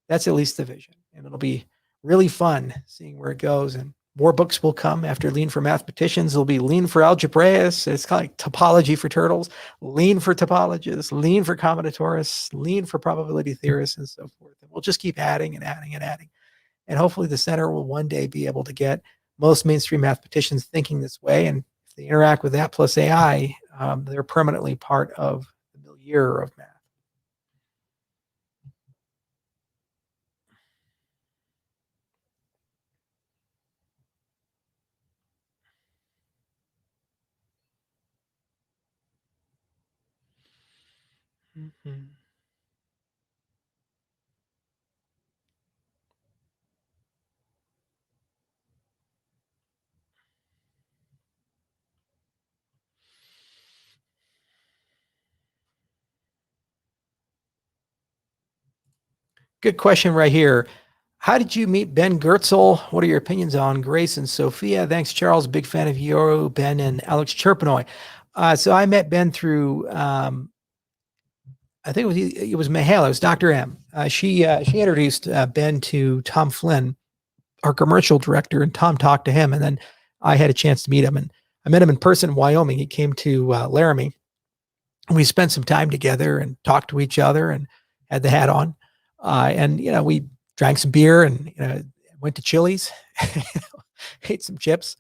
That's at least the vision. And it'll be really fun seeing where it goes. And more books will come after Lean for Mathematicians. There'll be Lean for Algebraists. It's kind of like topology for turtles, Lean for topologists, Lean for combinatorists, Lean for probability theorists, and so forth. And we'll just keep adding and adding and adding. And hopefully the center will one day be able to get most mainstream mathematicians thinking this way. And if they interact with that plus AI, they're permanently part of the milieu of math. Mm-hmm. Good question right here. How did you meet Ben Gertzel? What are your opinions on Grace and Sophia? Thanks, Charles. Big fan of you, Ben, and Alex Cherpinoy. So I met Ben through, I think it was Mahela. It was Dr. M. She introduced Ben to Tom Flynn, our commercial director, and Tom talked to him. And then I had a chance to meet him. And I met him in person in Wyoming. He came to Laramie. We spent some time together and talked to each other and had the hat on. And we drank some beer and went to Chili's, ate some chips,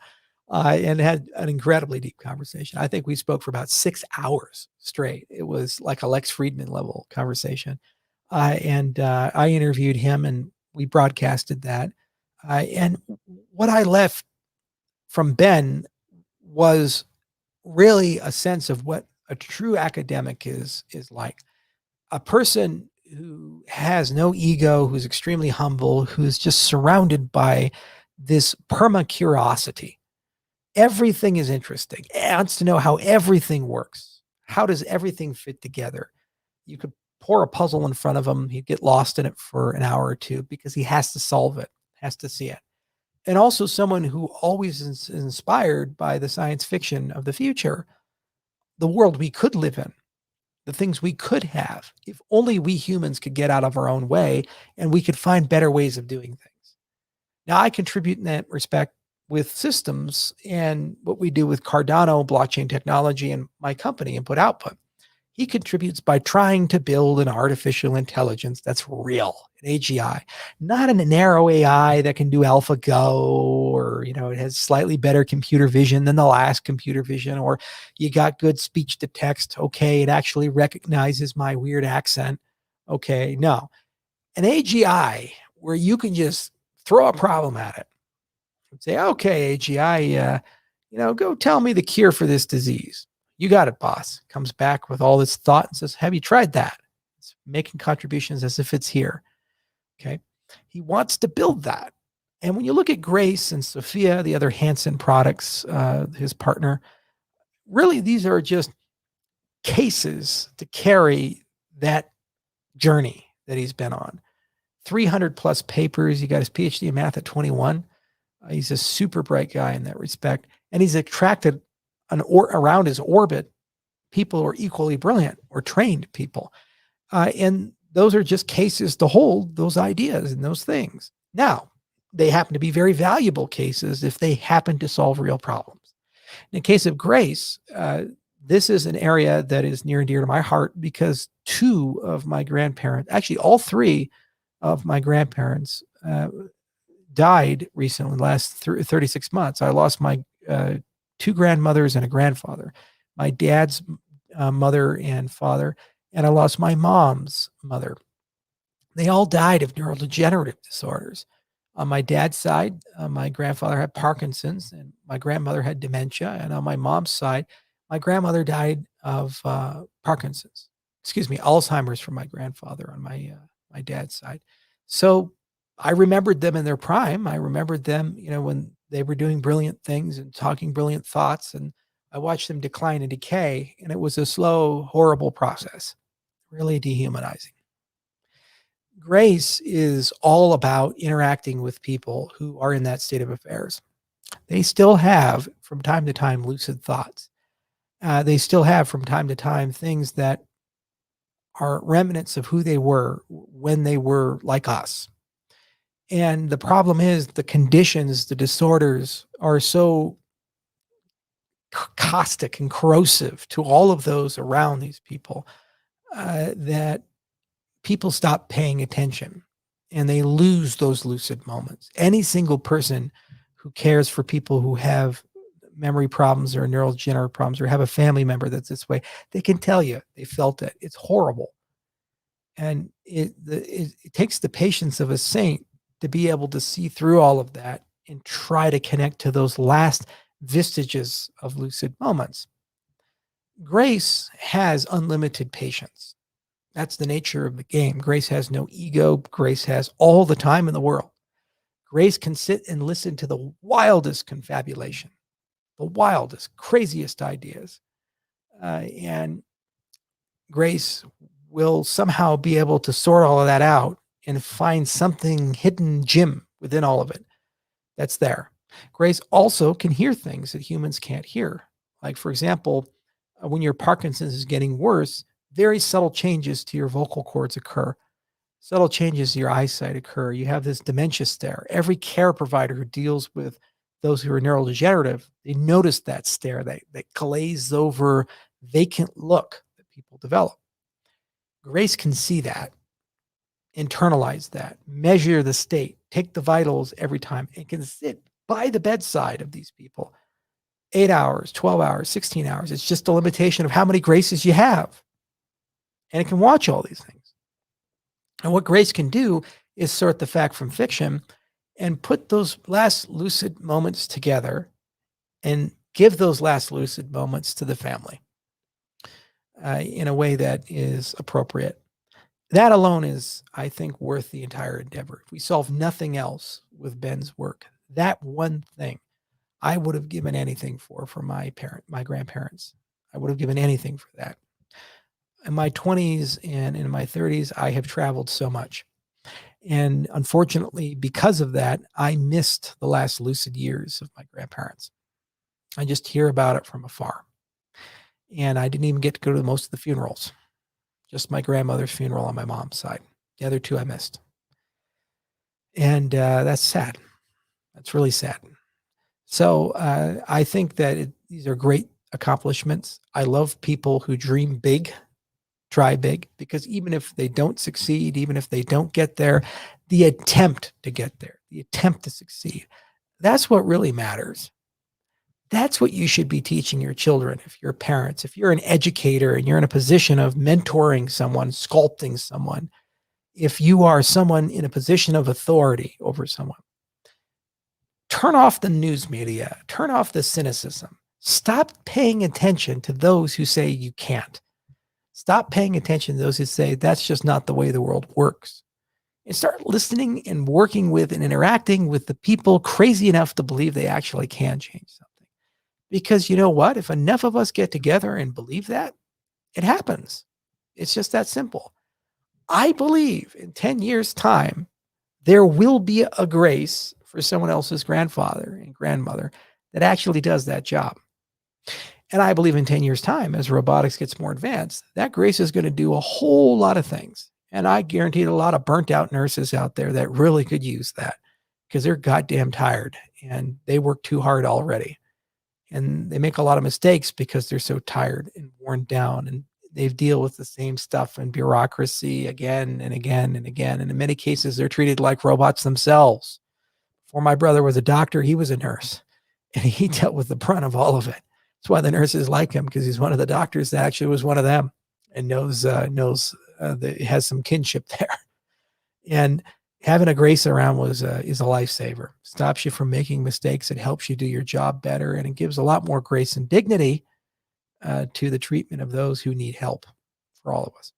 and had an incredibly deep conversation. I think we spoke for about 6 hours straight. It was like a Lex Friedman level conversation. And I interviewed him and we broadcasted that. And what I left from Ben was really a sense of what a true academic is like. A person who has no ego, who's extremely humble, who's just surrounded by this perma-curiosity. Everything is interesting. He wants to know how everything works. How does everything fit together? You could pour a puzzle in front of him. He'd get lost in it for an hour or two because he has to solve it, has to see it. And also someone who always is inspired by the science fiction of the future, the world we could live in, the things we could have, if only we humans could get out of our own way and we could find better ways of doing things. Now, I contribute in that respect with systems and what we do with Cardano, blockchain technology, and my company, Input Output. He contributes by trying to build an artificial intelligence that's real, an AGI, not a narrow AI that can do AlphaGo or, it has slightly better computer vision than the last computer vision, or you got good speech to text. Okay, it actually recognizes my weird accent. Okay, no. An AGI where you can just throw a problem at it and say, okay, AGI, go tell me the cure for this disease. You got it, boss. Comes back with all this thought and says, have you tried that? It's making contributions as if it's here. Okay. He wants to build that. And when you look at Grace and Sophia, the other Hansen products, his partner, really, these are just cases to carry that journey that he's been on. 300 plus papers. He got his PhD in math at 21. He's a super bright guy in that respect. And he's attracted around his orbit people who are equally brilliant or trained people. And those are just cases to hold those ideas and those things. Now, they happen to be very valuable cases if they happen to solve real problems. In the case of grace, this is an area that is near and dear to my heart because two of my grandparents, actually all three of my grandparents, died recently, in the last 36 months. I lost my two grandmothers and a grandfather, my dad's mother and father, and I lost my mom's mother. They all died of neurodegenerative disorders. On my dad's side, my grandfather had Parkinson's and my grandmother had dementia. And on my mom's side, my grandmother died of Parkinson's, excuse me, Alzheimer's from my grandfather on my dad's side. So I remembered them in their prime. I remembered them, when they were doing brilliant things and talking brilliant thoughts. And I watched them decline and decay. And it was a slow, horrible process, really dehumanizing. Grace is all about interacting with people who are in that state of affairs. They still have, from time to time, lucid thoughts. They still have, from time to time, things that are remnants of who they were when they were like us. And the problem is the conditions, the disorders are so caustic and corrosive to all of those around these people that people stop paying attention and they lose those lucid moments. Any single person who cares for people who have memory problems or neurodegenerative problems or have a family member that's this way, they can tell you they felt it. It's horrible. And it takes the patience of a saint to be able to see through all of that and try to connect to those last vestiges of lucid moments. Grace has unlimited patience. That's the nature of the game. Grace has no ego. Grace has all the time in the world. Grace can sit and listen to the wildest confabulation, the wildest, craziest ideas. And Grace will somehow be able to sort all of that out and find something hidden gem within all of it that's there. Grace also can hear things that humans can't hear. Like, for example, when your Parkinson's is getting worse, very subtle changes to your vocal cords occur. Subtle changes to your eyesight occur. You have this dementia stare. Every care provider who deals with those who are neurodegenerative, they notice that stare, that glaze over, vacant look that people develop. Grace can see that, internalize that, measure the state, take the vitals every time, and can sit by the bedside of these people 8 hours, 12 hours, 16 hours. It's just a limitation of how many graces you have. And it can watch all these things. And what Grace can do is sort the fact from fiction and put those last lucid moments together and give those last lucid moments to the family in a way that is appropriate. That alone is, I think, worth the entire endeavor. If we solve nothing else with Ben's work, that one thing I would have given anything for my grandparents. I would have given anything for that. In my 20s and in my 30s, I have traveled so much. And unfortunately, because of that, I missed the last lucid years of my grandparents. I just hear about it from afar. And I didn't even get to go to most of the funerals, just my grandmother's funeral on my mom's side. The other two I missed. And that's sad. That's really sad. So I think that these are great accomplishments. I love people who dream big, try big, because even if they don't succeed, even if they don't get there, the attempt to get there, the attempt to succeed, that's what really matters. That's what you should be teaching your children if you're parents, if you're an educator and you're in a position of mentoring someone, sculpting someone, if you are someone in a position of authority over someone. Turn off the news media, turn off the cynicism. Stop paying attention to those who say you can't. Stop paying attention to those who say that's just not the way the world works. And start listening and working with and interacting with the people crazy enough to believe they actually can change something. Because you know what? If enough of us get together and believe that, it happens. It's just that simple. I believe in 10 years' time, there will be a grace for someone else's grandfather and grandmother that actually does that job. And I believe in 10 years' time, as robotics gets more advanced, that grace is going to do a whole lot of things. And I guaranteed a lot of burnt out nurses out there that really could use that because they're goddamn tired and they work too hard already. And they make a lot of mistakes because they're so tired and worn down, and they deal with the same stuff and bureaucracy again and again and again. And in many cases, they're treated like robots themselves. Before my brother was a doctor, he was a nurse, and he dealt with the brunt of all of it. That's why the nurses like him, because he's one of the doctors that actually was one of them and knows that has some kinship there. And having a Grace around is a lifesaver. Stops you from making mistakes. It helps you do your job better, and it gives a lot more grace and dignity to the treatment of those who need help for all of us.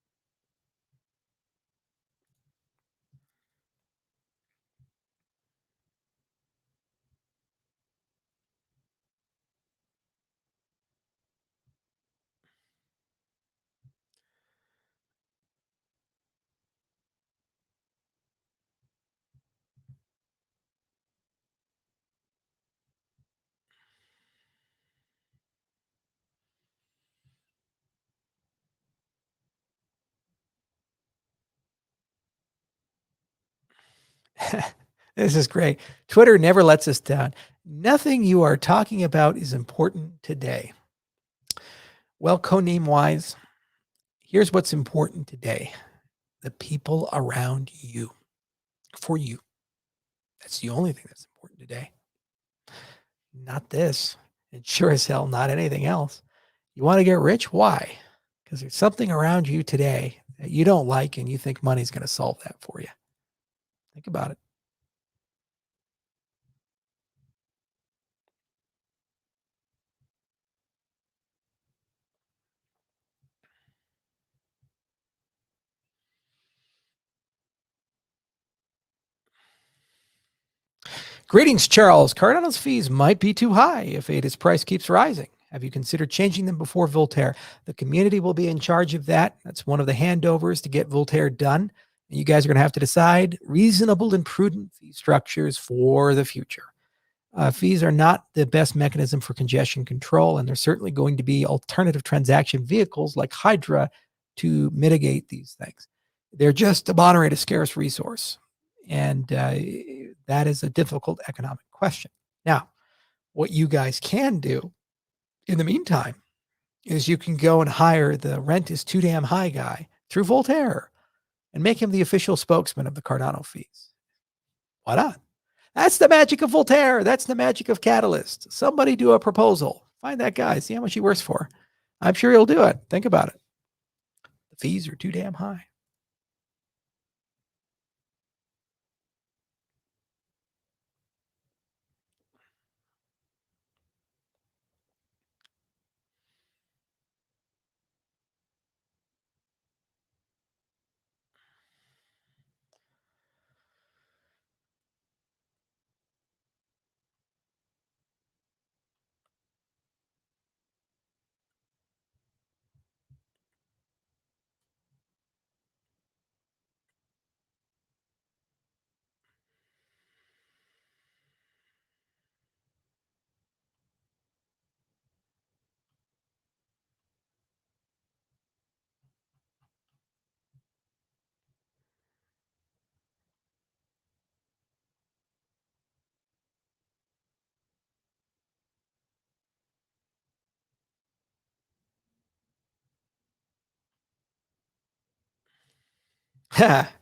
This is great. Twitter never lets us down. Nothing you are talking about is important today. Well, codename wise, here's what's important today: the people around you, for you. That's the only thing that's important today. Not this, and sure as hell not anything else. You want to get rich? Why? Because there's something around you today that you don't like, and you think money's going to solve that for you. Think about it. Greetings, Charles. Cardano's fees might be too high if ADA's price keeps rising. Have you considered changing them before Voltaire? The community will be in charge of that. That's one of the handovers to get Voltaire done. And you guys are going to have to decide reasonable and prudent fee structures for the future. Fees are not the best mechanism for congestion control, and there's certainly going to be alternative transaction vehicles like Hydra to mitigate these things. They're just to moderate a scarce resource, and that is a difficult economic question. Now, what you guys can do in the meantime is you can go and hire the rent is too damn high guy through Voltaire and make him the official spokesman of the Cardano fees. Why not? That's the magic of Voltaire. That's the magic of Catalyst. Somebody do a proposal. Find that guy. See how much he works for. I'm sure he'll do it. Think about it. The fees are too damn high.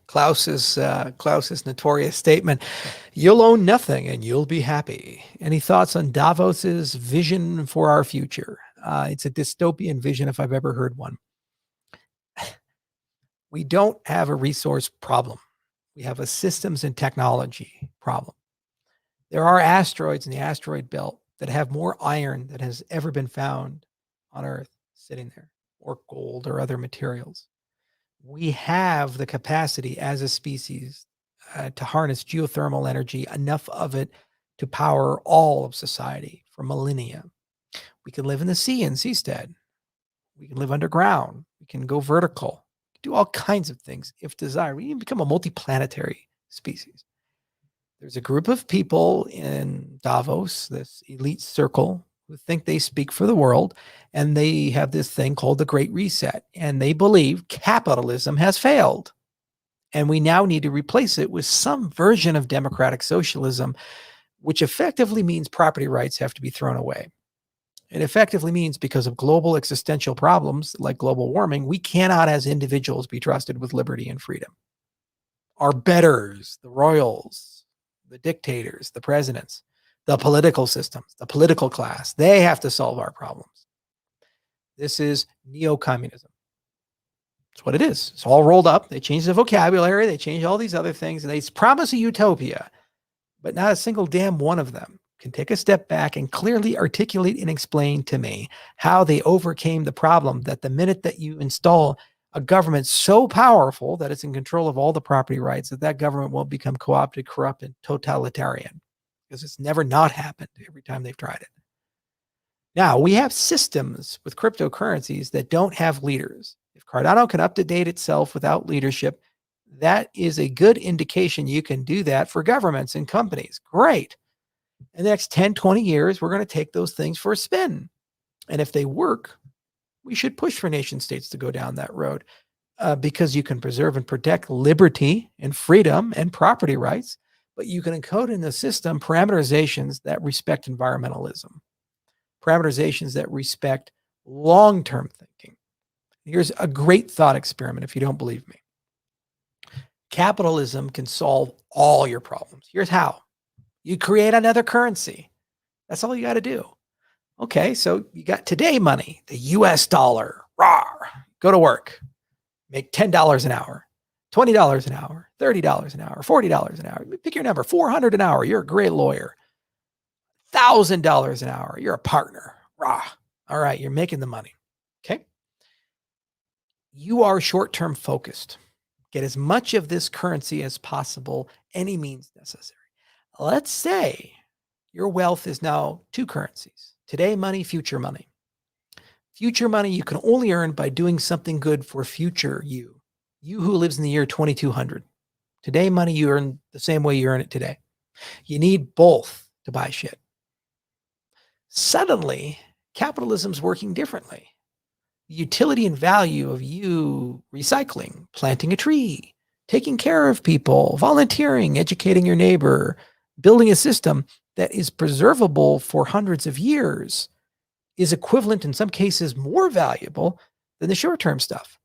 Klaus's notorious statement: "You'll own nothing and you'll be happy." Any thoughts on Davos's vision for our future? It's a dystopian vision if I've ever heard one. We don't have a resource problem. We have a systems and technology problem. There are asteroids in the asteroid belt that have more iron than has ever been found on Earth sitting there, or gold or other materials. We have the capacity as a species to harness geothermal energy, enough of it to power all of society for millennia. We can live in the sea in seastead. We can live underground. We can go vertical. We can do all kinds of things if desired. We can become a multiplanetary species. There's a group of people in Davos, this elite circle, who think they speak for the world, and they have this thing called the Great Reset, and they believe capitalism has failed. And we now need to replace it with some version of democratic socialism, which effectively means property rights have to be thrown away. It effectively means because of global existential problems like global warming, we cannot as individuals be trusted with liberty and freedom. Our betters, the royals, the dictators, the presidents, the political systems, the political class, they have to solve our problems. This is neo-communism. That's what it is. It's all rolled up. They change the vocabulary. They change all these other things. And they promise a utopia, but not a single damn one of them can take a step back and clearly articulate and explain to me how they overcame the problem that the minute that you install a government so powerful that it's in control of all the property rights, that government won't become co-opted, corrupt, and totalitarian, because it's never not happened every time they've tried it. Now, we have systems with cryptocurrencies that don't have leaders. If Cardano can up-to-date itself without leadership, that is a good indication you can do that for governments and companies. Great. In the next 10, 20 years, we're going to take those things for a spin. And if they work, we should push for nation states to go down that road because you can preserve and protect liberty and freedom and property rights, but you can encode in the system parameterizations that respect environmentalism, parameterizations that respect long-term thinking. Here's a great thought experiment if you don't believe me. Capitalism can solve all your problems. Here's how. You create another currency. That's all you got to do. Okay, so you got today money, the US dollar. Rawr. Go to work. Make $10 an hour, $20 an hour, $30 an hour, $40 an hour. Pick your number. $400 an hour. You're a great lawyer. $1,000 an hour. You're a partner. Rah. All right, you're making the money. Okay. You are short-term focused. Get as much of this currency as possible, any means necessary. Let's say your wealth is now two currencies. Today money, future money. Future money you can only earn by doing something good for future you. You who lives in the year 2200. Today money you earn the same way you earn it today. You need both to buy shit. Suddenly, capitalism's working differently. The utility and value of you recycling, planting a tree, taking care of people, volunteering, educating your neighbor, building a system that is preservable for hundreds of years is equivalent, in some cases, more valuable than the short-term stuff.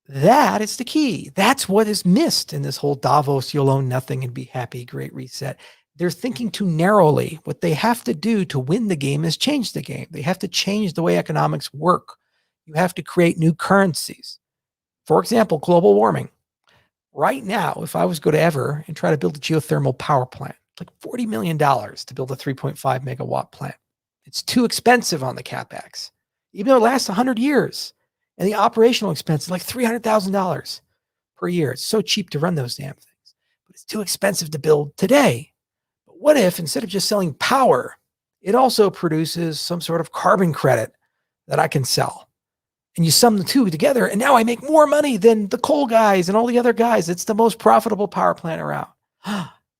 That is the key. That's what is missed in this whole Davos, you'll own nothing and be happy, great reset. They're thinking too narrowly. What they have to do to win the game is change the game. They have to change the way economics work. You have to create new currencies. For example, global warming. Right now, if I was going to ever and try to build a geothermal power plant, it's like $40 million to build a 3.5 megawatt plant. It's too expensive on the CapEx, even though it lasts 100 years. And the operational expense is like $300,000 per year. It's so cheap to run those damn things, but it's too expensive to build today. But what if instead of just selling power, it also produces some sort of carbon credit that I can sell? And you sum the two together, and now I make more money than the coal guys and all the other guys. It's the most profitable power plant around.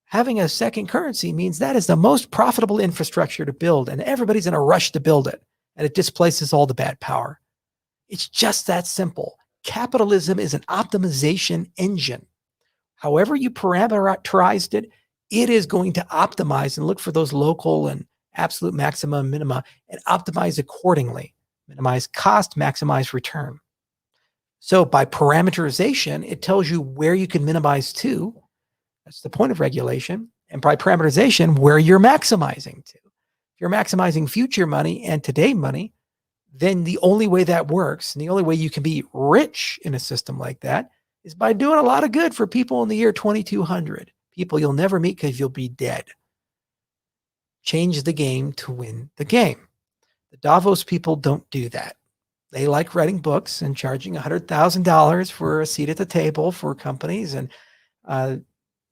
Having a second currency means that is the most profitable infrastructure to build, and everybody's in a rush to build it, and it displaces all the bad power. It's just that simple. Capitalism is an optimization engine. However you parameterized it, it is going to optimize and look for those local and absolute maxima and minima and optimize accordingly. Minimize cost, maximize return. So by parameterization, it tells you where you can minimize to. That's the point of regulation. And by parameterization, where you're maximizing to. If you're maximizing future money and today money, then the only way that works, and the only way you can be rich in a system like that, is by doing a lot of good for people in the year 2200. People you'll never meet because you'll be dead. Change the game to win the game. The Davos people don't do that. They like writing books and charging $100,000 for a seat at the table for companies. And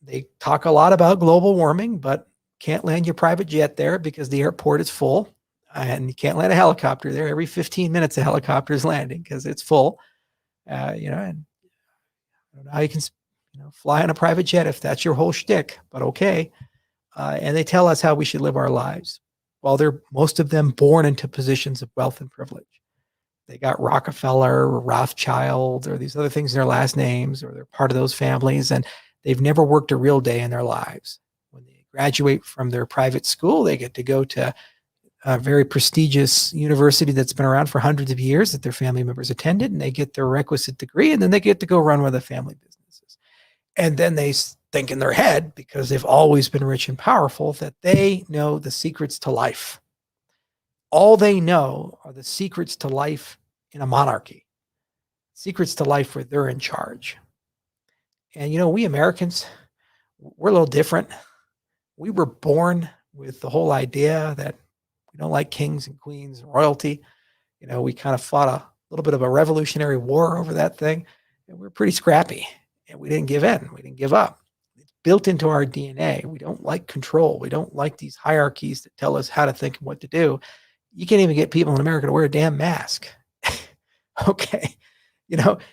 they talk a lot about global warming, but can't land your private jet there because the airport is full. And you can't land a helicopter there. Every 15 minutes, a helicopter is landing because it's full. And I don't know how you can fly on a private jet if that's your whole shtick, but okay. And they tell us how we should live our lives. Well, they're most of them born into positions of wealth and privilege. They got Rockefeller or Rothschild or these other things in their last names, or they're part of those families, and they've never worked a real day in their lives. When they graduate from their private school, they get to go to a very prestigious university that's been around for hundreds of years that their family members attended, and they get their requisite degree, and then they get to go run with the family businesses. And then they think in their head, because they've always been rich and powerful, that they know the secrets to life. All they know are the secrets to life in a monarchy, secrets to life where they're in charge. And, we Americans, we're a little different. We were born with the whole idea that we don't like kings and queens and royalty. We kind of fought a little bit of a revolutionary war over that thing, and we're pretty scrappy, and we didn't give in. We didn't give up. It's built into our DNA. We don't like control. We don't like these hierarchies that tell us how to think and what to do. You can't even get people in America to wear a damn mask. Okay.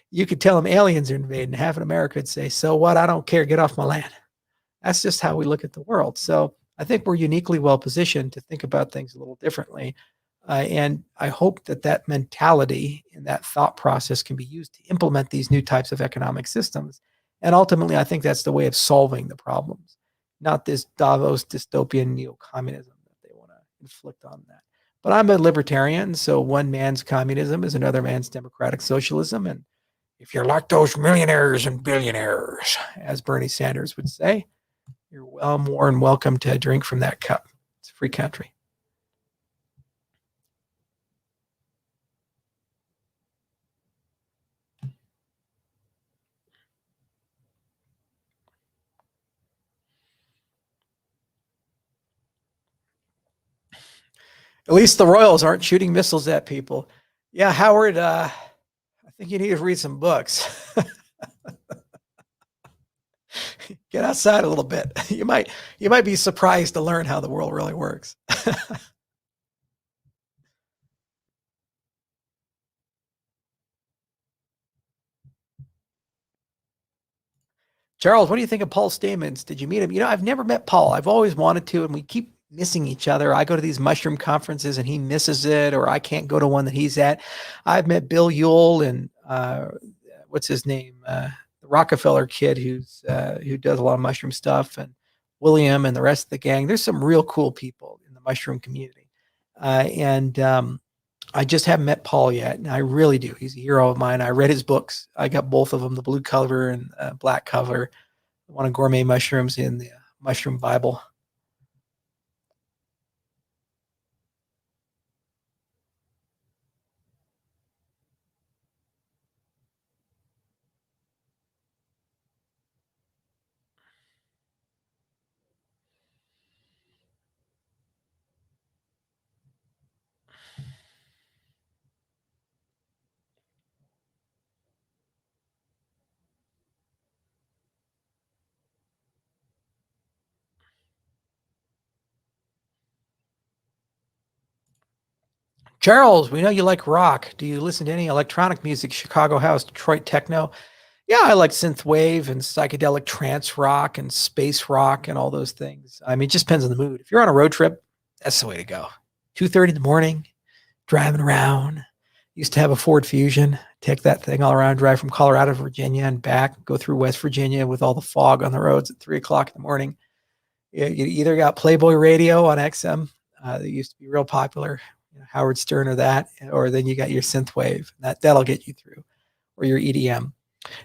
You could tell them aliens are invading. Half of America would say, so what? I don't care. Get off my land. That's just how we look at the world. So I think we're uniquely well positioned to think about things a little differently. And I hope that mentality and that thought process can be used to implement these new types of economic systems. And ultimately, I think that's the way of solving the problems, not this Davos dystopian neo-communism that they want to inflict on that. But I'm a libertarian, so one man's communism is another man's democratic socialism. And if you're like those millionaires and billionaires, as Bernie Sanders would say, you're well more than welcome to drink from that cup. It's a free country. At least the Royals aren't shooting missiles at people. Yeah, Howard, I think you need to read some books. Get outside a little bit. You might be surprised to learn how the world really works. Charles, what do you think of Paul Stamens? Did you meet him? I've never met Paul. I've always wanted to, and we keep missing each other. I go to these mushroom conferences and he misses it, or I can't go to one that he's at. I've met Bill Ewell and what's his name? The Rockefeller kid who does a lot of mushroom stuff, and William and the rest of the gang. There's some real cool people in the mushroom community. And I just haven't met Paul yet, and I really do. He's a hero of mine. I read his books. I got both of them, the blue cover and black cover, one on gourmet mushrooms in the Mushroom Bible. Charles, we know you like rock. Do you listen to any electronic music, Chicago house, Detroit techno? Yeah, I like synth wave and psychedelic trance rock and space rock and all those things. I mean, it just depends on the mood. If you're on a road trip, that's the way to go. 2:30 in the morning, driving around. Used to have a Ford Fusion. Take that thing all around, drive from Colorado to Virginia and back, go through West Virginia with all the fog on the roads at 3 o'clock in the morning. You either got Playboy Radio on XM, that used to be real popular, Howard Stern or that, or then you got your synth wave. That'll get you through, or your EDM.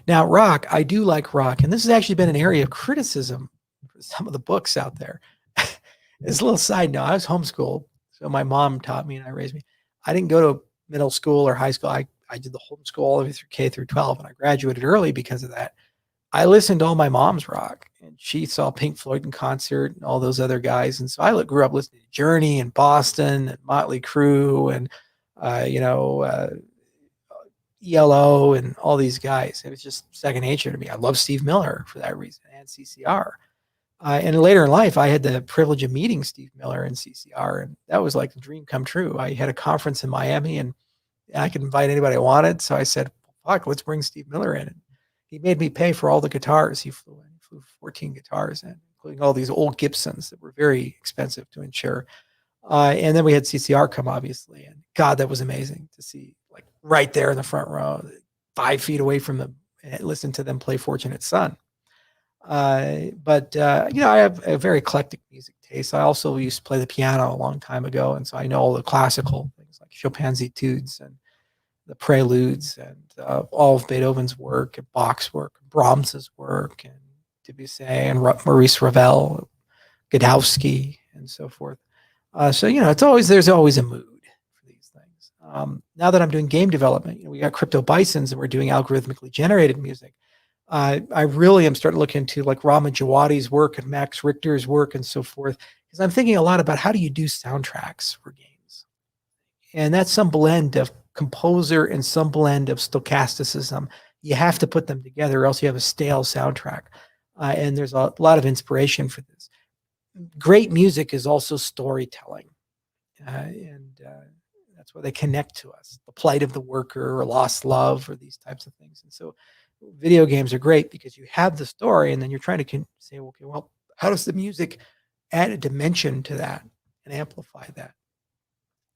Now, rock, I do like rock, and this has actually been an area of criticism for some of the books out there. It's a little side note. I was homeschooled, so my mom taught me and I raised me. I didn't go to middle school or high school. I did the homeschool all the way through K through 12, and I graduated early because of that. I listened to all my mom's rock, and she saw Pink Floyd in concert and all those other guys. And so I grew up listening to Journey and Boston and Motley Crue and, ELO and all these guys. It was just second nature to me. I love Steve Miller for that reason, and CCR. And later in life, I had the privilege of meeting Steve Miller and CCR, and that was like the dream come true. I had a conference in Miami, and I could invite anybody I wanted. So I said, fuck, let's bring Steve Miller in. And he made me pay for all the guitars. He flew 14 guitars in, including all these old Gibsons that were very expensive to insure. And then we had CCR come, obviously. And God, that was amazing to see like right there in the front row, 5 feet away from them, and listen to them play Fortunate Son. But I have a very eclectic music taste. I also used to play the piano a long time ago, and so I know all the classical things like Chopin's etudes and the preludes and all of Beethoven's work and Bach's work, Brahms's work, and Debussy and Maurice Ravel, Godowski, and so forth. So there's always a mood for these things. Now that I'm doing game development, we got Crypto Bisons and we're doing algorithmically generated music. I really am starting to look into like Raman Djawadi's work and Max Richter's work and so forth, because I'm thinking a lot about how do you do soundtracks for games, and that's some blend of composer and some blend of stochasticism. You have to put them together, or else you have a stale soundtrack. And there's a lot of inspiration for this. Great music is also storytelling, and that's where they connect to us. The plight of the worker, or lost love, or these types of things. And so, video games are great because you have the story, and then you're trying to say, okay, well, how does the music add a dimension to that and amplify that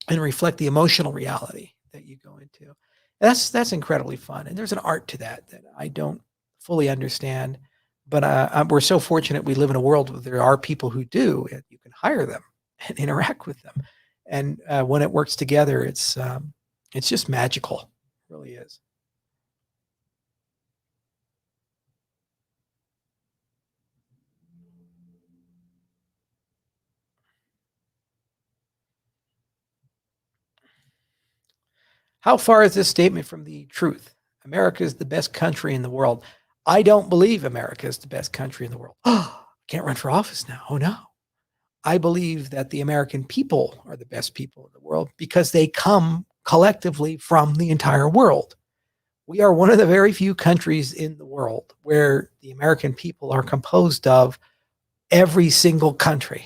and reflect the emotional reality that you go into? That's incredibly fun, and there's an art to that I don't fully understand. But we're so fortunate we live in a world where there are people who do, and you can hire them and interact with them. And when it works together, it's just magical. It really is. How far is this statement from the truth? America is the best country in the world. I don't believe America is the best country in the world. Oh, can't run for office now. Oh, no. I believe that the American people are the best people in the world because they come collectively from the entire world. We are one of the very few countries in the world where the American people are composed of every single country.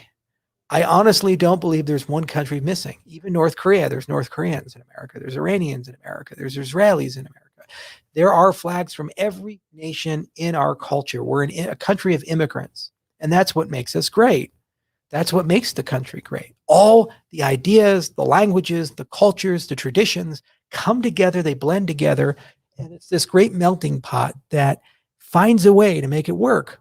I honestly don't believe there's one country missing. Even North Korea, there's North Koreans in America. There's Iranians in America. There's Israelis in America. There are flags from every nation in our culture. We're a country of immigrants, and that's what makes us great. That's what makes the country great. All the ideas, the languages, the cultures, the traditions come together, they blend together, and it's this great melting pot that finds a way to make it work.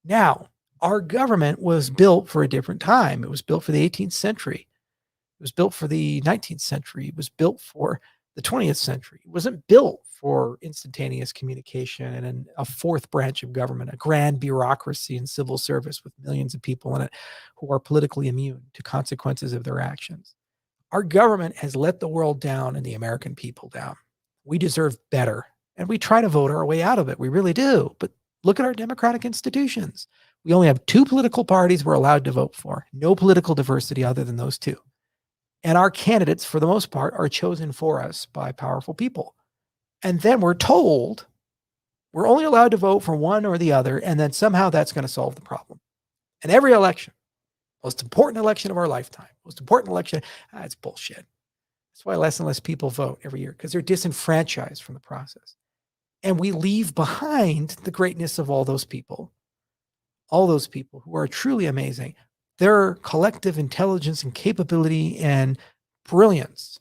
Now, our government was built for a different time. It was built for the 18th century. It was built for the 19th century. It was built for the 20th century. It wasn't built for instantaneous communication and a fourth branch of government, a grand bureaucracy and civil service with millions of people in it who are politically immune to consequences of their actions. Our government has let the world down and the American people down. We deserve better, and we try to vote our way out of it. We really do. But look at our democratic institutions. We only have 2 political parties we're allowed to vote for. No political diversity other than those 2. And our candidates, for the most part, are chosen for us by powerful people. And then we're told we're only allowed to vote for one or the other, and then somehow that's going to solve the problem. And every election, most important election of our lifetime, most important election, it's bullshit. That's why less and less people vote every year, because they're disenfranchised from the process. And we leave behind the greatness of all those people who are truly amazing. Their collective intelligence and capability and brilliance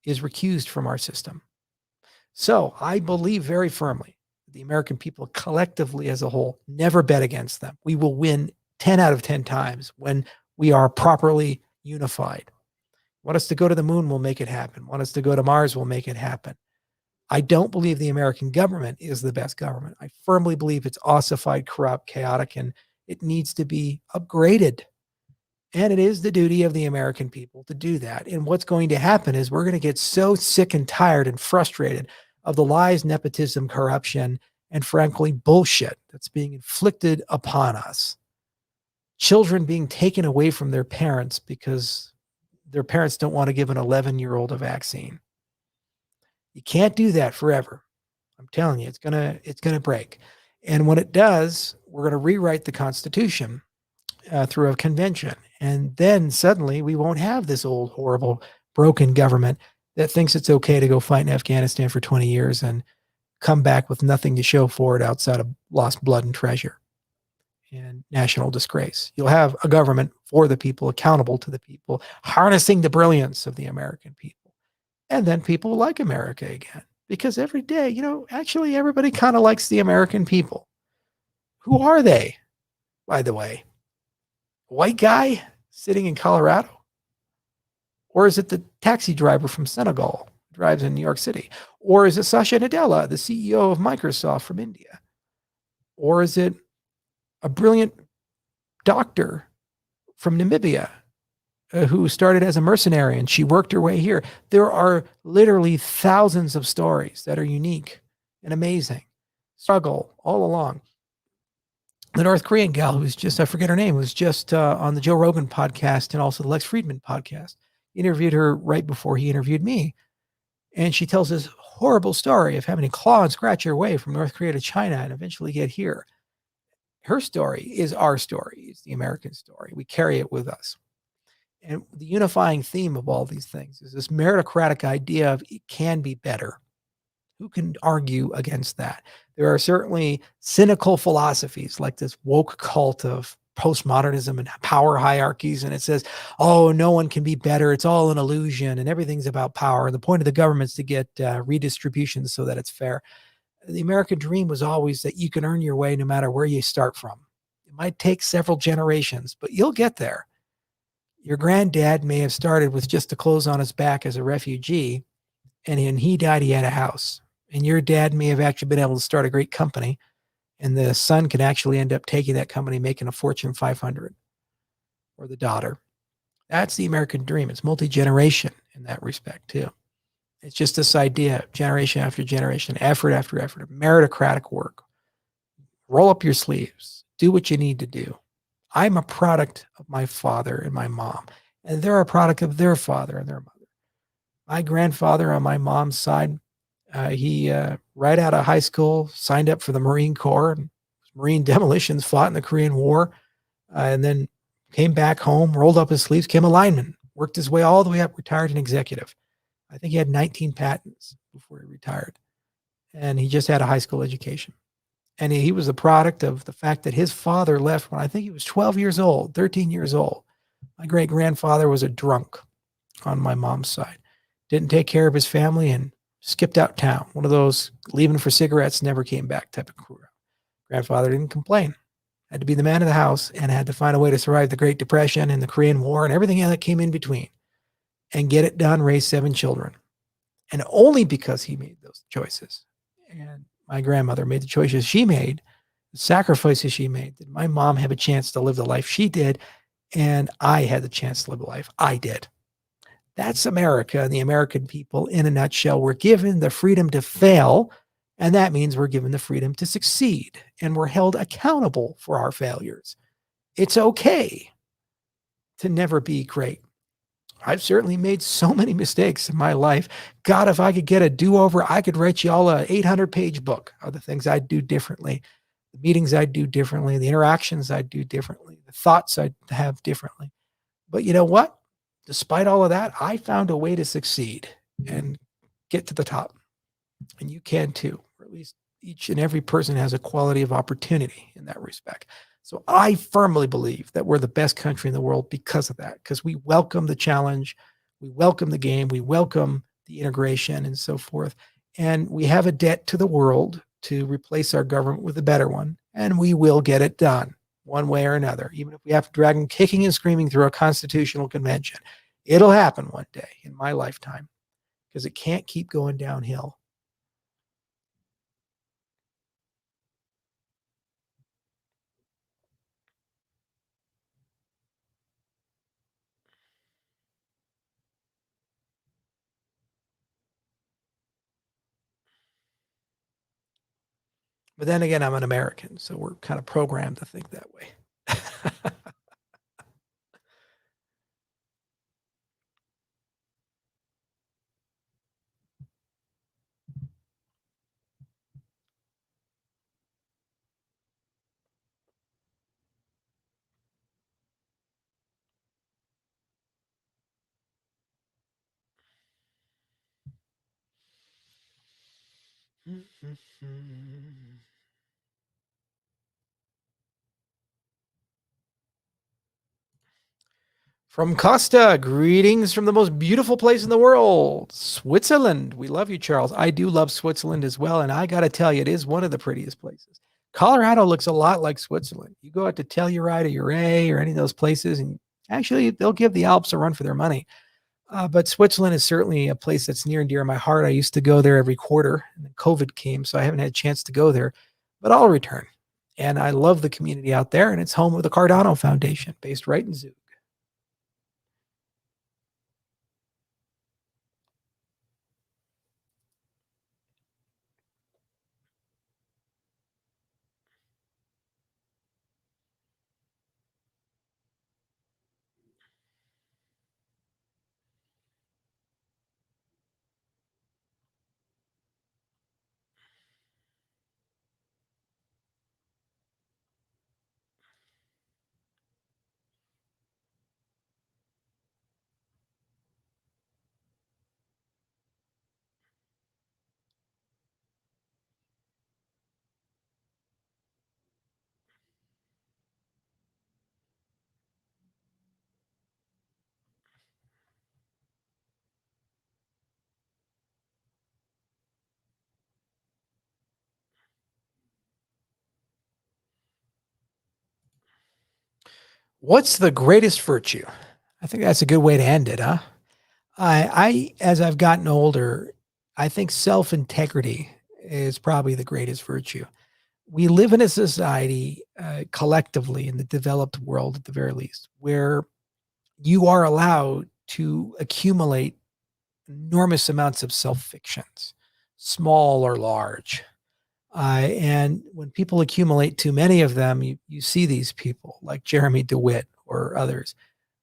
is recused from our system. So I believe very firmly the American people collectively as a whole, never bet against them. We will win 10 out of 10 times when we are properly unified. Want us to go to the moon, we'll make it happen. Want us to go to Mars, we'll make it happen. I don't believe the American government is the best government. I firmly believe it's ossified, corrupt, chaotic, and it needs to be upgraded. And it is the duty of the American people to do that. And what's going to happen is we're going to get so sick and tired and frustrated of the lies, nepotism, corruption, and frankly, bullshit that's being inflicted upon us. Children being taken away from their parents because their parents don't want to give an 11-year-old a vaccine. You can't do that forever. I'm telling you, it's gonna break. And when it does, we're going to rewrite the Constitution through a convention. And then suddenly we won't have this old, horrible, broken government that thinks it's okay to go fight in Afghanistan for 20 years and come back with nothing to show for it outside of lost blood and treasure and national disgrace. You'll have a government for the people, accountable to the people, harnessing the brilliance of the American people. And then people like America again. Because every day, actually everybody kind of likes the American people. Who are they, by the way? White guy sitting in Colorado? Or is it the taxi driver from Senegal who drives in New York City? Or is it Satya Nadella, the CEO of Microsoft from India? Or is it a brilliant doctor from Namibia who started as a mercenary and she worked her way here? There are literally thousands of stories that are unique and amazing. Struggle all along. The North Korean gal who was just, I forget her name, was just on the Joe Rogan podcast and also the Lex Friedman podcast. Interviewed her right before he interviewed me. And she tells this horrible story of having to claw and scratch her way from North Korea to China and eventually get here. Her story is our story. It's the American story. We carry it with us. And the unifying theme of all these things is this meritocratic idea of it can be better. Who can argue against that? There are certainly cynical philosophies like this woke cult of postmodernism and power hierarchies. And it says, oh, no one can be better. It's all an illusion and everything's about power. And the point of the government is to get redistribution so that it's fair. The American dream was always that you can earn your way no matter where you start from. It might take several generations, but you'll get there. Your granddad may have started with just the clothes on his back as a refugee, and when he died, he had a house. And your dad may have actually been able to start a great company, and the son could actually end up taking that company, making a Fortune 500, or the daughter. That's the American dream. It's multi-generation in that respect, too. It's just this idea, generation after generation, effort after effort, meritocratic work. Roll up your sleeves. Do what you need to do. I'm a product of my father and my mom, and they're a product of their father and their mother. My grandfather on my mom's side, he right out of high school signed up for the Marine Corps, and Marine demolitions, fought in the Korean War, and then came back home, rolled up his sleeves, became a lineman, worked his way all the way up, retired an executive. I think he had 19 patents before he retired, and he just had a high school education. And he was the product of the fact that his father left when I think he was 12 years old, 13 years old. My great grandfather was a drunk on my mom's side, didn't take care of his family and skipped out town. One of those leaving for cigarettes, never came back type of crew. Grandfather didn't complain, had to be the man of the house and had to find a way to survive the Great Depression and the Korean War and everything that came in between and get it done, raise 7 children. And only because he made those choices. And my grandmother made the choices she made, the sacrifices she made, that my mom had a chance to live the life she did, and I had the chance to live the life I did. That's America and the American people in a nutshell. We're given the freedom to fail, and that means we're given the freedom to succeed, and we're held accountable for our failures. It's okay to never be great. I've certainly made so many mistakes in my life. God, if I could get a do-over, I could write you all a 800-page book of the things I'd do differently, the meetings I'd do differently, the interactions I'd do differently, the thoughts I'd have differently. But you know what? Despite all of that, I found a way to succeed and get to the top. And you can too, or at least each and every person has a quality of opportunity in that respect. So I firmly believe that we're the best country in the world because of that, because we welcome the challenge, we welcome the game, we welcome the integration and so forth. And we have a debt to the world to replace our government with a better one, and we will get it done one way or another, even if we have to drag them kicking and screaming through a constitutional convention. It'll happen one day in my lifetime because it can't keep going downhill. But then again, I'm an American, so we're kind of programmed to think that way. From Costa, greetings from the most beautiful place in the world, Switzerland. We love you, Charles. I do love Switzerland as well. And I got to tell you, it is one of the prettiest places. Colorado looks a lot like Switzerland. You go out to Telluride or Uray or any of those places, and actually, they'll give the Alps a run for their money. But Switzerland is certainly a place that's near and dear to my heart. I used to go there every quarter, and then COVID came, so I haven't had a chance to go there, but I'll return. And I love the community out there, and it's home of the Cardano Foundation, based right in Zug. What's the greatest virtue? I think that's a good way to end it, huh? As I've gotten older, I think self integrity is probably the greatest virtue. We live in a society, collectively in the developed world, at the very least, where you are allowed to accumulate enormous amounts of self fictions, small or large. And when people accumulate too many of them, you see these people like Jeremy DeWitt or others,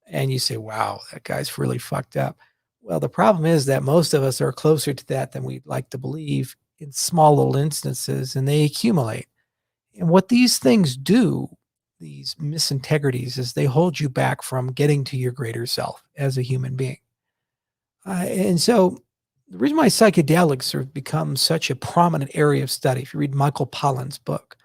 and you say, wow, that guy's really fucked up. Well, the problem is that most of us are closer to that than we'd like to believe in small little instances, and they accumulate. And what these things do, these misintegrities, is they hold you back from getting to your greater self as a human being. And so the reason why psychedelics have become such a prominent area of study, if you read Michael Pollan's book,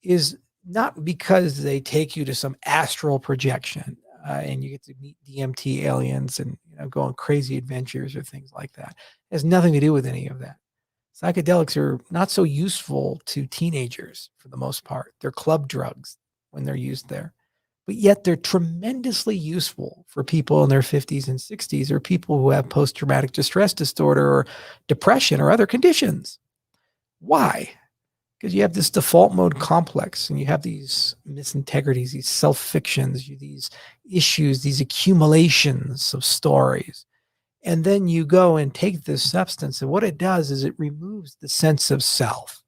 is not because they take you to some astral projection and you get to meet DMT aliens and go on crazy adventures or things like that. It has nothing to do with any of that. Psychedelics are not so useful to teenagers for the most part. They're club drugs when they're used there, but yet they're tremendously useful for people in their 50s and 60s or people who have post-traumatic distress disorder or depression or other conditions. Why? Because you have this default mode complex and you have these misintegrities, these self-fictions, these issues, these accumulations of stories. And then you go and take this substance, and what it does is it removes the sense of self.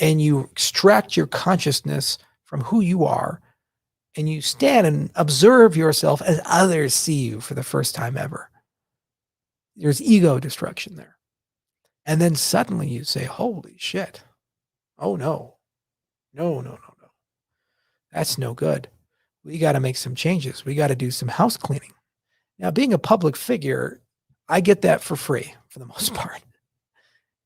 And you extract your consciousness from who you are, and you stand and observe yourself as others see you for the first time ever. There's ego destruction there. And then suddenly you say, holy shit. Oh no. No, no, no, no. That's no good. We got to make some changes. We got to do some house cleaning. Now, being a public figure, I get that for free for the most part.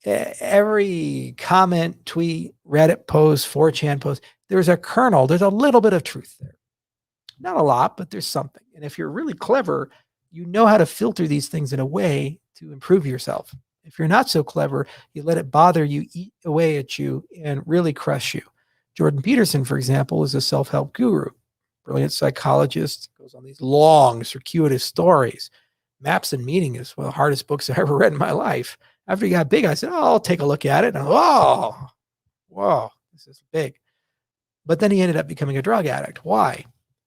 Every comment, tweet, Reddit post, 4chan post, there's a kernel, there's a little bit of truth there. Not a lot, but there's something. And if you're really clever, you know how to filter these things in a way to improve yourself. If you're not so clever, you let it bother you, eat away at you, and really crush you. Jordan Peterson, for example, is a self-help guru, brilliant psychologist, goes on these long, circuitous stories. Maps and Meaning is one of the hardest books I've ever read in my life. After he got big, I said, oh, I'll take a look at it. And whoa, this is big. But then he ended up becoming a drug addict. Why?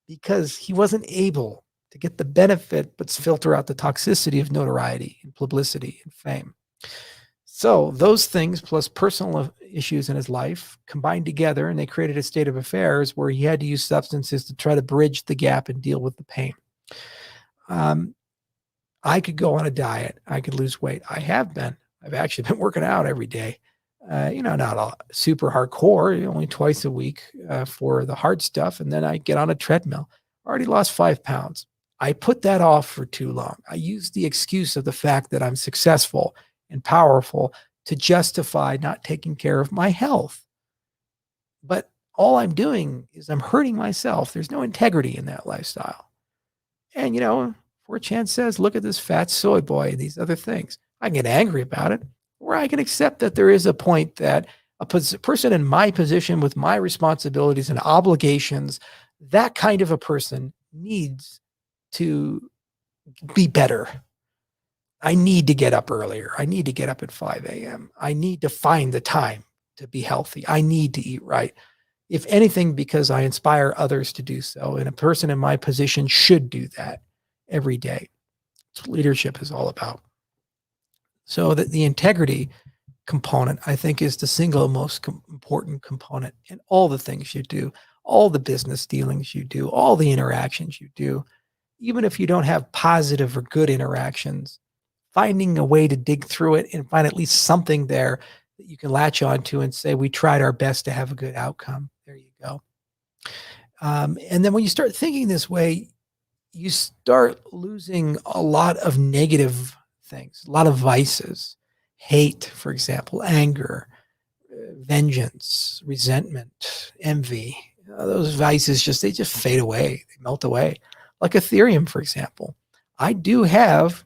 Because he wasn't able to get the benefit, but filter out the toxicity of notoriety and publicity and fame. So those things plus personal issues in his life combined together, and they created a state of affairs where he had to use substances to try to bridge the gap and deal with the pain. I could go on a diet. I could lose weight. I have been. I've actually been working out every day. Not super hardcore, only twice a week for the hard stuff. And then I get on a treadmill. I already lost 5 pounds. I put that off for too long. I used the excuse of the fact that I'm successful and powerful to justify not taking care of my health. But all I'm doing is I'm hurting myself. There's no integrity in that lifestyle. And, 4chan says, look at this fat soy boy and these other things. I can get angry about it, or I can accept that there is a point that a person in my position with my responsibilities and obligations, that kind of a person needs to be better. I need to get up earlier. I need to get up at 5 a.m. I need to find the time to be healthy. I need to eat right. If anything, because I inspire others to do so. And a person in my position should do that every day. That's what leadership is all about. So that the integrity component, I think, is the single most important component in all the things you do, all the business dealings you do, all the interactions you do. Even if you don't have positive or good interactions, finding a way to dig through it and find at least something there that you can latch onto and say, we tried our best to have a good outcome. There you go. And then when you start thinking this way, you start losing a lot of negative things, a lot of vices, hate, for example, anger, vengeance, resentment, envy. Those vices they just fade away. They melt away. Like Ethereum, for example. I do have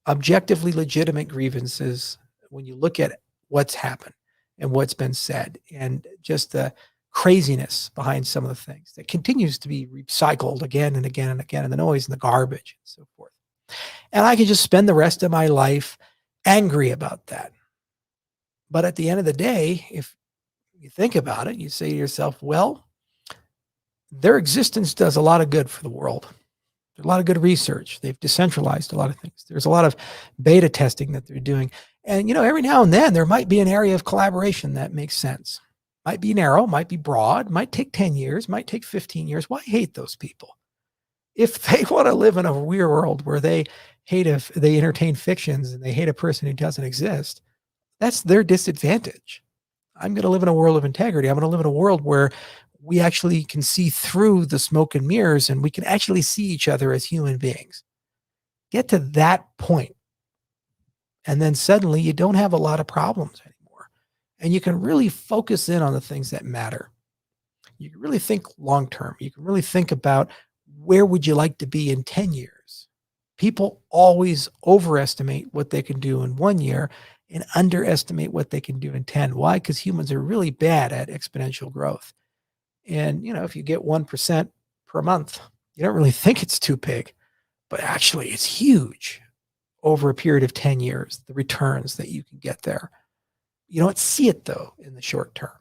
objectively legitimate grievances when you look at what's happened and what's been said and just the craziness behind some of the things that continues to be recycled again and again and again, and the noise and the garbage and so forth. And I can just spend the rest of my life angry about that. But at the end of the day, if you think about it, you say to yourself, well, their existence does a lot of good for the world. There's a lot of good research. They've decentralized a lot of things. There's a lot of beta testing that they're doing. And, every now and then there might be an area of collaboration that makes sense. Might be narrow, might be broad, might take 10 years, might take 15 years. Why hate those people? If they want to live in a weird world where they entertain fictions and they hate a person who doesn't exist, that's their disadvantage. I'm going to live in a world of integrity. I'm going to live in a world where we actually can see through the smoke and mirrors and we can actually see each other as human beings. Get to that point, and then suddenly you don't have a lot of problems anymore. And you can really focus in on the things that matter. You can really think long term. You can really think about where would you like to be in 10 years? People always overestimate what they can do in 1 year and underestimate what they can do in 10. Why? Because humans are really bad at exponential growth. And, if you get 1% per month, you don't really think it's too big, but actually it's huge over a period of 10 years, the returns that you can get there. You don't see it, though, in the short term.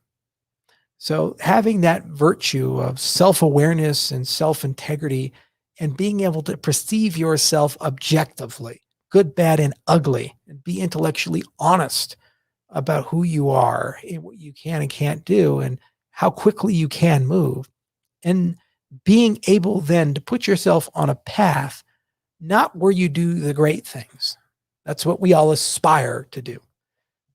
So having that virtue of self-awareness and self-integrity and being able to perceive yourself objectively, good, bad, and ugly, and be intellectually honest about who you are and what you can and can't do and how quickly you can move, and being able then to put yourself on a path, not where you do the great things. That's what we all aspire to do.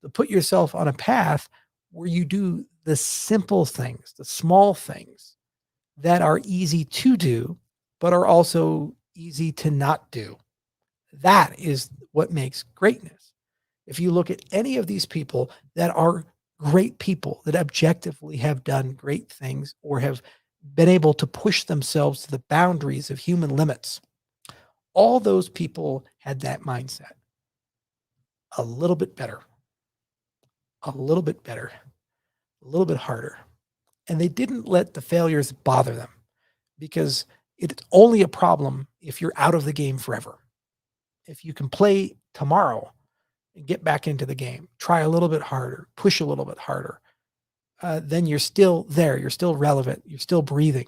To put yourself on a path where you do the simple things, the small things that are easy to do, but are also easy to not do. That is what makes greatness. If you look at any of these people that are great people that objectively have done great things or have been able to push themselves to the boundaries of human limits, all those people had that mindset. A little bit better, a little bit better, a little bit harder. And they didn't let the failures bother them, because it's only a problem if you're out of the game forever. If you can play tomorrow and get back into the game, try a little bit harder, push a little bit harder, then you're still there. You're still relevant. You're still breathing.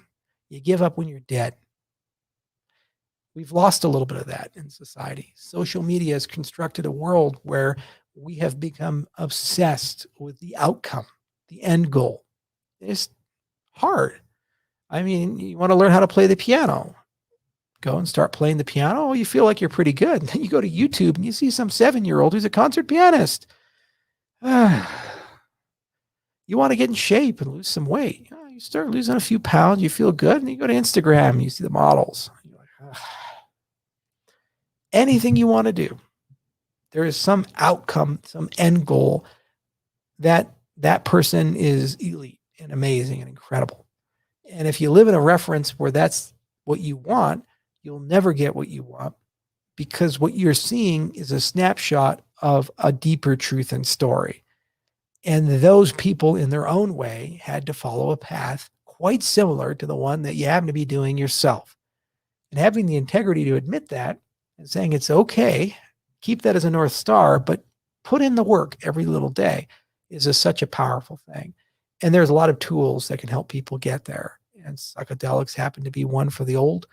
You give up when you're dead. We've lost a little bit of that in society. Social media has constructed a world where we have become obsessed with the outcome, the end goal. It's hard. I mean, you want to learn how to play the piano. Go and start playing the piano. You feel like you're pretty good. And then you go to YouTube and you see some 7-year-old who's a concert pianist. You want to get in shape and lose some weight. You start losing a few pounds. You feel good. And you go to Instagram and you see the models. You're like, anything you want to do, there is some outcome, some end goal that person is elite and amazing and incredible. And if you live in a reference where that's what you want, you'll never get what you want, because what you're seeing is a snapshot of a deeper truth and story. And those people, in their own way, had to follow a path quite similar to the one that you happen to be doing yourself. And having the integrity to admit that and saying it's okay, keep that as a North Star, but put in the work every little day is such a powerful thing. And there's a lot of tools that can help people get there. And psychedelics happen to be one for the old,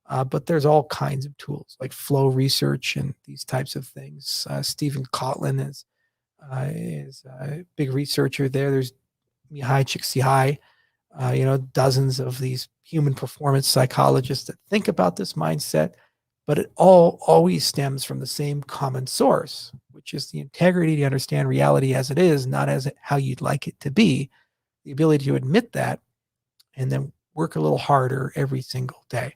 but there's all kinds of tools like flow research and these types of things. Stephen Kotlin is a big researcher there. There's Mihai Csikszentmihalyi, dozens of these human performance psychologists that think about this mindset, but it all always stems from the same common source, which is the integrity to understand reality as it is, not as how you'd like it to be, the ability to admit that, and then work a little harder every single day.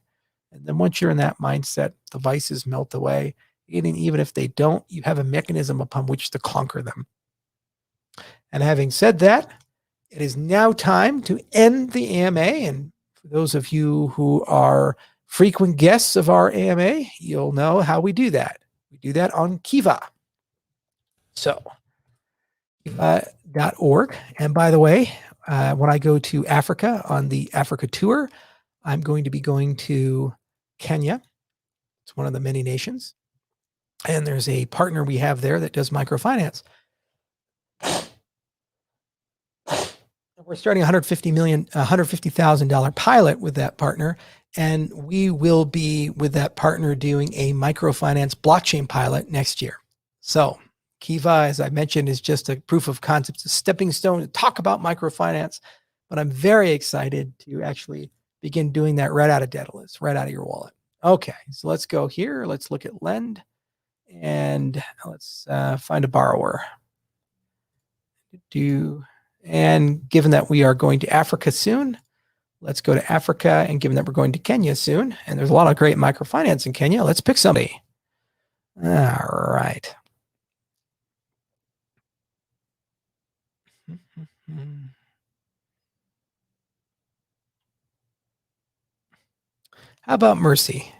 And then once you're in that mindset, the vices melt away. And even if they don't, you have a mechanism upon which to conquer them. And having said that, it is now time to end the AMA. And for those of you who are frequent guests of our AMA, you'll know how we do that. We do that on Kiva. So, kiva.org. And by the way, when I go to Africa on the Africa tour, I'm going to be going to Kenya. It's one of the many nations. And there's a partner we have there that does microfinance. We're starting a $150,000 pilot with that partner, and we will be with that partner doing a microfinance blockchain pilot next year. So Kiva, as I mentioned, is just a proof of concept, a stepping stone to talk about microfinance, but I'm very excited to actually begin doing that right out of Daedalus, right out of your wallet. Okay, so let's go here. Let's look at lend, and let's find a borrower. And given that we are going to Africa soon, let's go to Africa. And given that we're going to Kenya soon, and there's a lot of great microfinance in Kenya, let's pick somebody. All right. How about Mercy?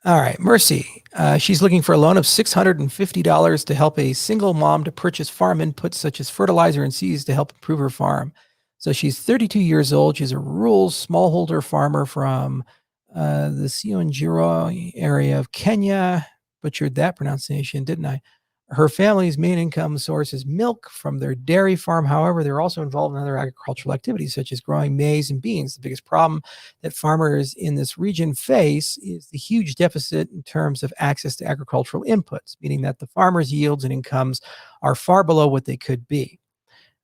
All right, Mercy. She's looking for a loan of $650 to help a single mom to purchase farm inputs such as fertilizer and seeds to help improve her farm. So she's 32 years old. She's a rural smallholder farmer from the Sionjiro area of Kenya. Butchered that pronunciation, didn't I? Her family's main income source is milk from their dairy farm. However, they're also involved in other agricultural activities, such as growing maize and beans. The biggest problem that farmers in this region face is the huge deficit in terms of access to agricultural inputs, meaning that the farmers' yields and incomes are far below what they could be.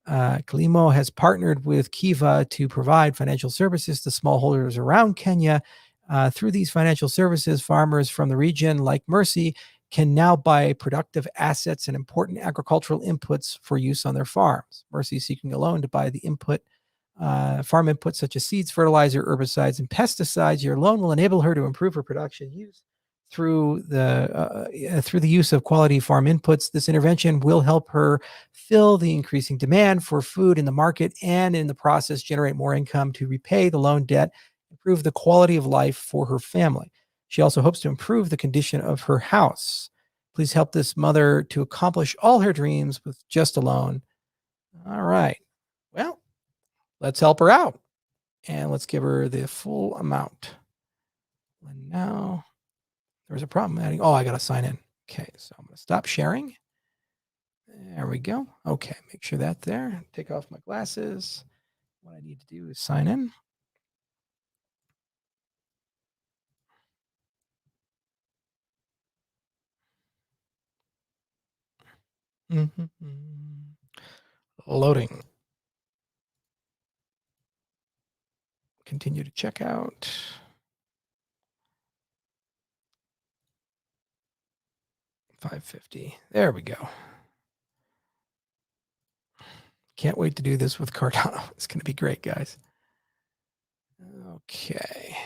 Kilimo has partnered with Kiva to provide financial services to smallholders around Kenya. Through these financial services, farmers from the region, like Mercy, can now buy productive assets and important agricultural inputs for use on their farms. Mercy is seeking a loan to buy the farm inputs such as seeds, fertilizer, herbicides, and pesticides. Your loan will enable her to improve her production use through the use of quality farm inputs. This intervention will help her fill the increasing demand for food in the market and in the process generate more income to repay the loan debt, improve the quality of life for her family. She also hopes to improve the condition of her house. Please help this mother to accomplish all her dreams with just a loan. All right. Well, let's help her out. And let's give her the full amount. And now there's a problem adding. Oh, I got to sign in. Okay, so I'm going to stop sharing. There we go. Okay, make sure that's there. Take off my glasses. What I need to do is sign in. Loading. Continue to check out. $550. There we go. Can't wait to do this with Cardano. It's going to be great, guys. Okay.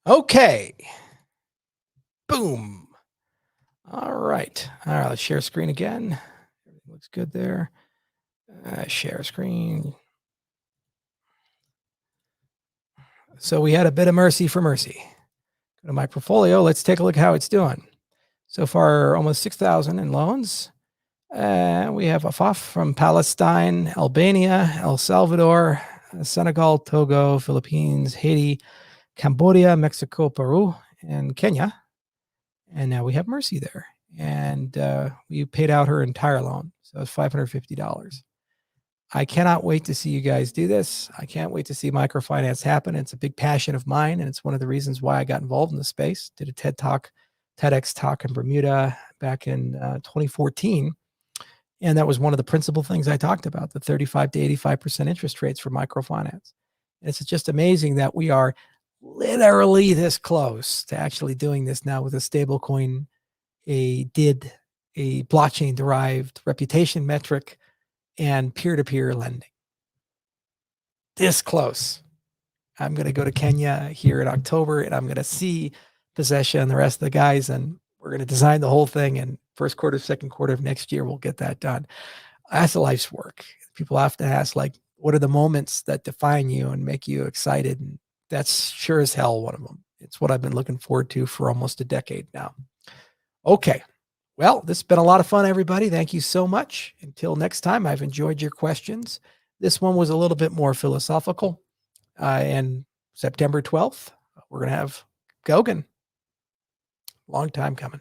Okay. Boom. All right. All right. Let's share screen again. Everything looks good there. Share screen. So we had a bit of mercy for mercy. Go to my portfolio. Let's take a look at how it's doing. So far, almost 6,000 in loans. We have Afaf from Palestine, Albania, El Salvador, Senegal, Togo, Philippines, Haiti, Cambodia, Mexico, Peru, and Kenya. And now we have Mercy there. And we paid out her entire loan. So it's $550. I cannot wait to see you guys do this. I can't wait to see microfinance happen. It's a big passion of mine, and it's one of the reasons why I got involved in the space. Did a TEDx talk in Bermuda back in 2014. And that was one of the principal things I talked about, the 35 to 85% interest rates for microfinance. And it's just amazing that we are literally this close to actually doing this now with a stable coin, a blockchain derived reputation metric, and peer-to-peer lending. This close. I'm going to go to Kenya here in October, and I'm going to see Possession and the rest of the guys, and we're going to design the whole thing. And first quarter, second quarter of next year, we'll get that done. That's a life's work. People have to ask, like, what are the moments that define you and make you excited? And that's sure as hell one of them. It's what I've been looking forward to for almost a decade now. Okay. Well, this has been a lot of fun, everybody. Thank you so much. Until next time, I've enjoyed your questions. This one was a little bit more philosophical. And September 12th, we're going to have Gauguin. Long time coming.